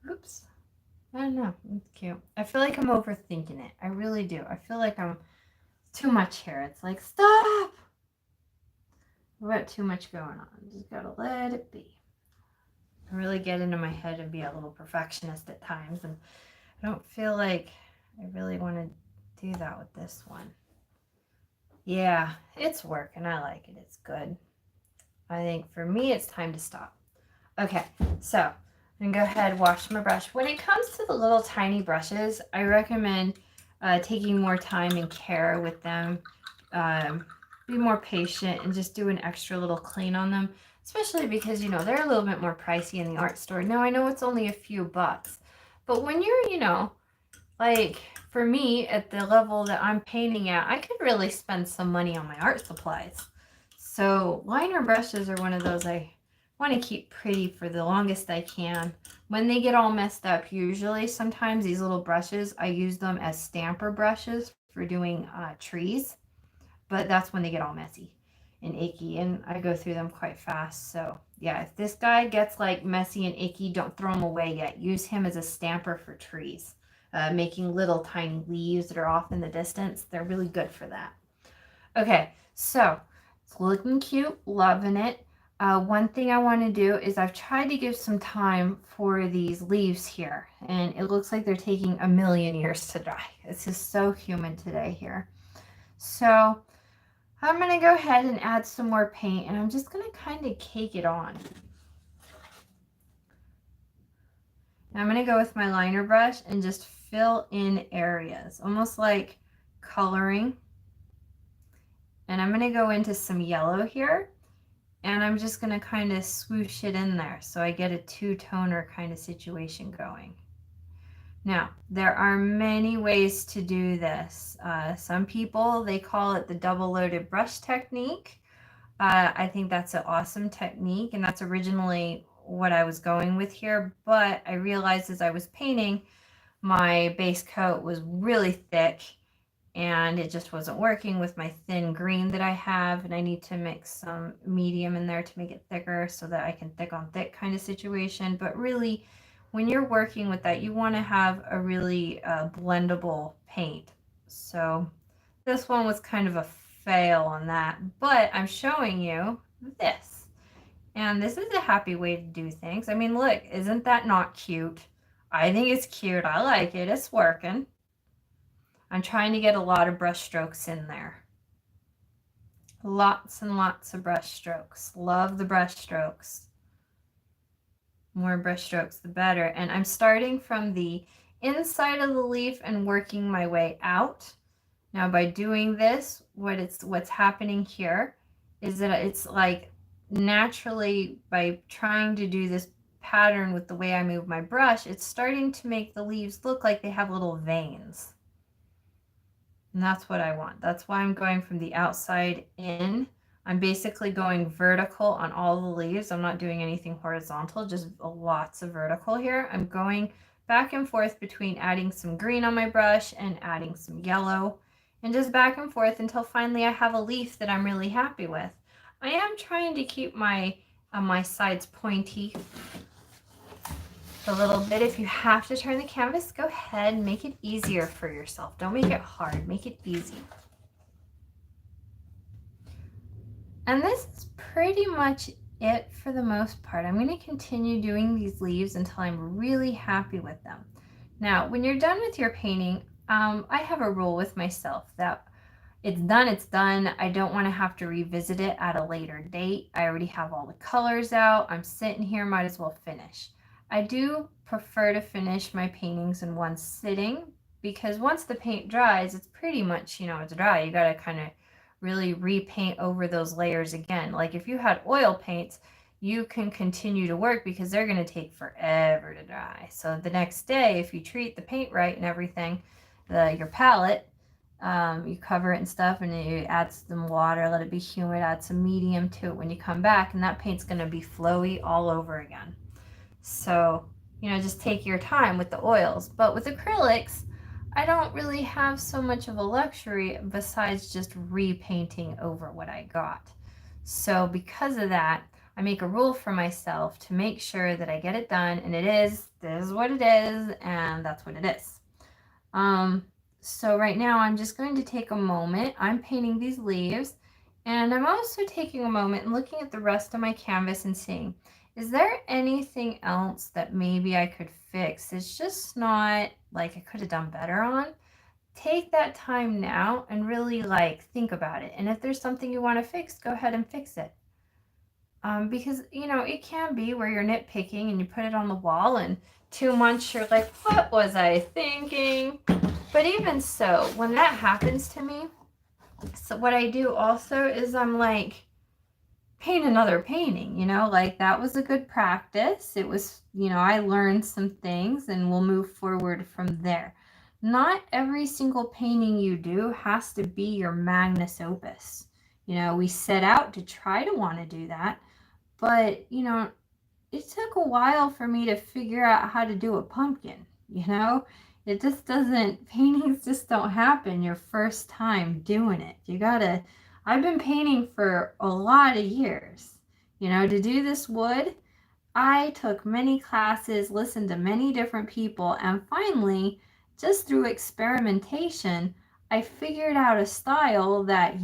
Oops. I don't know. It's cute. I feel like I'm overthinking it. I really do. I feel like I'm too much here. It's like, stop! We've got too much going on. Just gotta let it be. I really get into my head and be a little perfectionist at times, and I don't feel like I really want to do that with this one. Yeah, it's working. I like it. It's good. I think for me, it's time to stop. Okay, so I'm going to go ahead and wash my brush. When it comes to the little tiny brushes, I recommend taking more time and care with them. Be more patient and just do an extra little clean on them, especially because, they're a little bit more pricey in the art store. Now, I know it's only a few bucks, but when you're, like for me at the level that I'm painting at, I could really spend some money on my art supplies. So liner brushes are one of those I want to keep pretty for the longest I can. When they get all messed up, usually sometimes these little brushes, I use them as stamper brushes for doing trees, but that's when they get all messy and icky, and I go through them quite fast. So yeah, if this guy gets like messy and icky, don't throw him away yet. Use him as a stamper for trees. Making little tiny leaves that are off in the distance. They're really good for that. Okay, so it's looking cute, loving it. One thing I want to do is I've tried to give some time for these leaves here, and it looks like they're taking a million years to dry. It's just so humid today here. So I'm going to go ahead and add some more paint, and I'm just going to kind of cake it on. Now I'm going to go with my liner brush and just fill in areas, almost like coloring. And I'm going to go into some yellow here, and I'm just going to kind of swoosh it in there so I get a two-toner kind of situation going. Now, there are many ways to do this. Some people, they call it the double-loaded brush technique. I think that's an awesome technique, and that's originally what I was going with here, but I realized as I was painting, my base coat was really thick and it just wasn't working with my thin green that I have, and I need to mix some medium in there to make it thicker so that I can thick on thick kind of situation. But really, when you're working with that, you want to have a really blendable paint. So this one was kind of a fail on that, but I'm showing you this. And this is a happy way to do things. I mean, look, isn't that not cute? I think it's cute. I like it. It's working. I'm trying to get a lot of brush strokes in there. Lots and lots of brush strokes. Love the brush strokes. More brush strokes, the better. And I'm starting from the inside of the leaf and working my way out. Now by doing this, what's happening here is that it's like naturally, by trying to do this pattern with the way I move my brush, it's starting to make the leaves look like they have little veins. And that's what I want. That's why I'm going from the outside in. I'm basically going vertical on all the leaves. I'm not doing anything horizontal, just lots of vertical here. I'm going back and forth between adding some green on my brush and adding some yellow, and just back and forth until finally I have a leaf that I'm really happy with. I am trying to keep my sides pointy a little bit. If you have to turn the canvas, go ahead and make it easier for yourself. Don't make it hard, make it easy. And this is pretty much it for the most part. I'm going to continue doing these leaves until I'm really happy with them. Now, when you're done with your painting, I have a rule with myself that it's done, it's done. I don't want to have to revisit it at a later date. I already have all the colors out. I'm sitting here, might as well finish. I do prefer to finish my paintings in one sitting, because once the paint dries, it's pretty much, it's dry. You got to kind of really repaint over those layers again. Like if you had oil paints, you can continue to work because they're going to take forever to dry. So the next day, if you treat the paint right and everything, your palette, you cover it and stuff, and you add some water, let it be humid, add some medium to it when you come back, and that paint's going to be flowy all over again. So, just take your time with the oils. But with acrylics, I don't really have so much of a luxury besides just repainting over what I got. So because of that, I make a rule for myself to make sure that I get it done, and this is what it is, and that's what it is. So right now I'm just going to take a moment. I'm painting these leaves, and I'm also taking a moment and looking at the rest of my canvas and seeing, is there anything else that maybe I could fix? It's just not like I could have done better on. Take that time now and really think about it. And if there's something you want to fix, go ahead and fix it. Because, it can be where you're nitpicking and you put it on the wall, and 2 months you're like, what was I thinking? But even so, when that happens to me, so what I do also is I'm like, paint another painting, that was a good practice. It was, I learned some things, and we'll move forward from there. Not every single painting you do has to be your magnus opus. We set out to try to want to do that, but, it took a while for me to figure out how to do a pumpkin, It just doesn't, paintings just don't happen your first time doing it. I've been painting for a lot of years. To do this wood, I took many classes, listened to many different people, and finally, just through experimentation, I figured out a style that,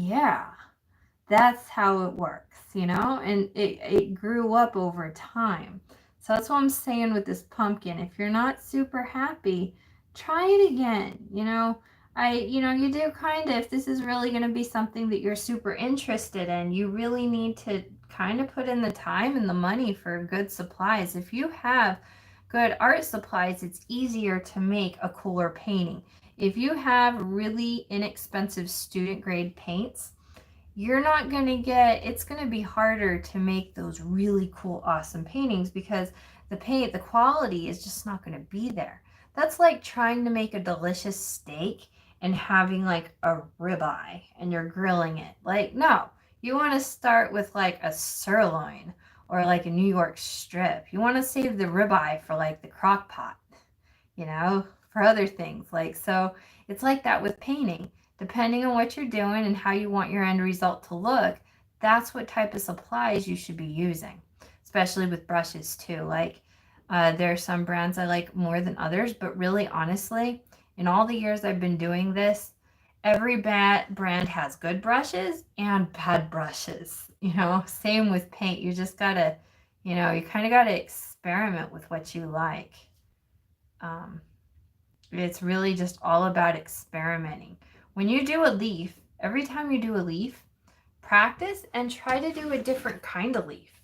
that's how it works, and it grew up over time. So that's what I'm saying with this pumpkin. If you're not super happy, try it again. You do kind of, if this is really going to be something that you're super interested in, you really need to kind of put in the time and the money for good supplies. If you have good art supplies, it's easier to make a cooler painting. If you have really inexpensive student grade paints, you're not going to it's going to be harder to make those really cool, awesome paintings, because the quality is just not going to be there. That's like trying to make a delicious steak and having a ribeye and you're grilling it. No, you want to start with a sirloin or a New York strip. You want to save the ribeye for the crock pot, for other things. So it's like that with painting. Depending on what you're doing and how you want your end result to look, that's what type of supplies you should be using, especially with brushes too. There are some brands I like more than others, but really honestly, in all the years I've been doing this, every brand has good brushes and bad brushes. Same with paint. You just gotta, you kind of gotta experiment with what you like. It's really just all about experimenting. When you do a leaf, every time you do a leaf, practice and try to do a different kind of leaf.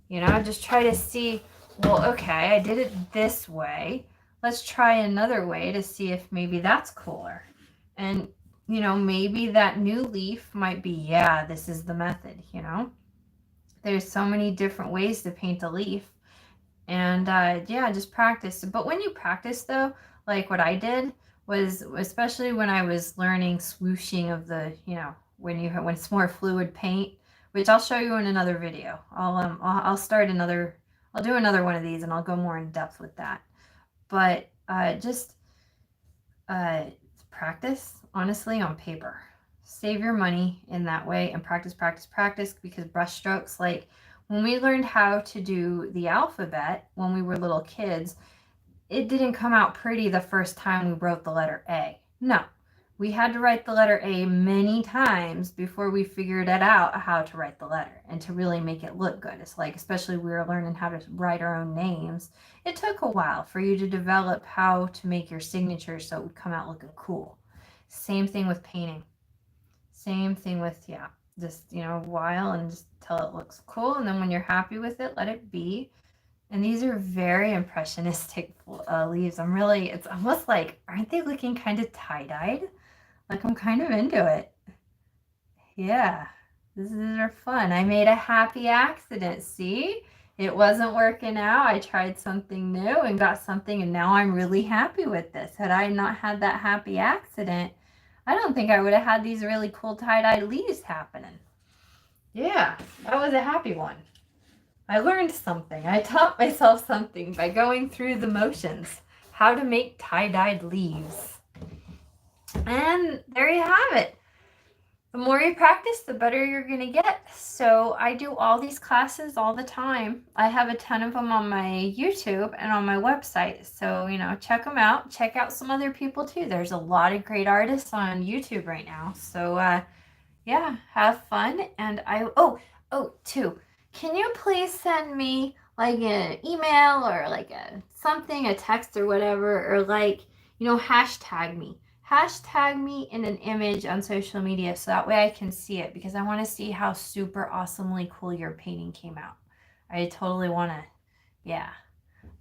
You know, just try to see, well, okay, I did it this way. Let's try another way to see if maybe that's cooler. And, you know, maybe that new leaf might be, yeah, this is the method, you know. There's so many different ways to paint a leaf. And yeah, just practice. But when you practice, though, like what I did was, especially when I was learning swooshing of the, you know, when it's more fluid paint, which I'll show you in another video. I'll do another one of these, and I'll go more in depth with that. But just practice, honestly, on paper. Save your money in that way and practice, practice, practice, because brush strokes, like when we learned how to do the alphabet when we were little kids, it didn't come out pretty the first time we wrote the letter A. No, we had to write the letter A many times before we figured it out how to write the letter and to really make it look good. It's like, especially we were learning how to write our own names. It took a while for you to develop how to make your signature so it would come out looking cool. Same thing with painting. Same thing with, yeah, just, you know, a while and just till it looks cool. And then when you're happy with it, let it be. And these are very impressionistic leaves. It's almost like, aren't they looking kind of tie-dyed? Like, I'm kind of into it. Yeah, these are fun. I made a happy accident, see? It wasn't working out. I tried something new and got something, and now I'm really happy with this. Had I not had that happy accident, I don't think I would have had these really cool tie-dye leaves happening. Yeah, that was a happy one. I learned something. I taught myself something by going through the motions. How to make tie-dyed leaves. And there you have it. The more you practice, the better you're going to get. So I do all these classes all the time. I have a ton of them on my YouTube and on my website. So, you know, check them out. Check out some other people too. There's a lot of great artists on YouTube right now. So, yeah, have fun. And too, can you please send me like an email or like a text or whatever, or like, you know, hashtag me. Hashtag me in an image on social media so that way I can see it, because I want to see how super awesomely cool your painting came out. I totally want to, yeah.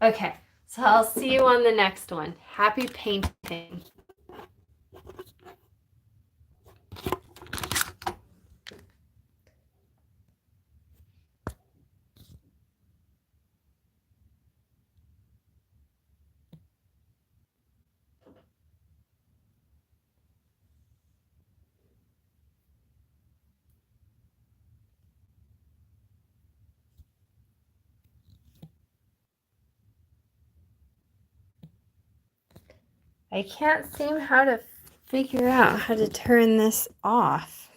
Okay, so I'll see you on the next one. Happy painting. I can't seem how to figure out how to turn this off.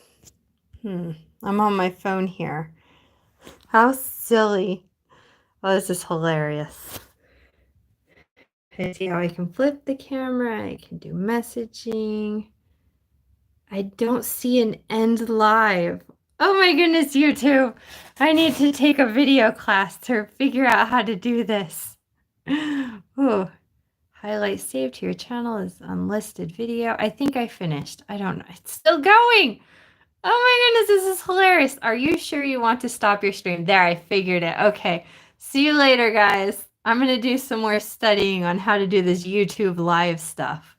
I'm on my phone here. How silly. Oh, this is hilarious. I see how I can flip the camera. I can do messaging. I don't see an end live. Oh my goodness, YouTube. I need to take a video class to figure out how to do this. Oh. Highlight saved to your channel is unlisted video. I think I finished. I don't know. It's still going. Oh my goodness, this is hilarious. Are you sure you want to stop your stream? There, I figured it. Okay. See you later, guys. I'm going to do some more studying on how to do this YouTube live stuff.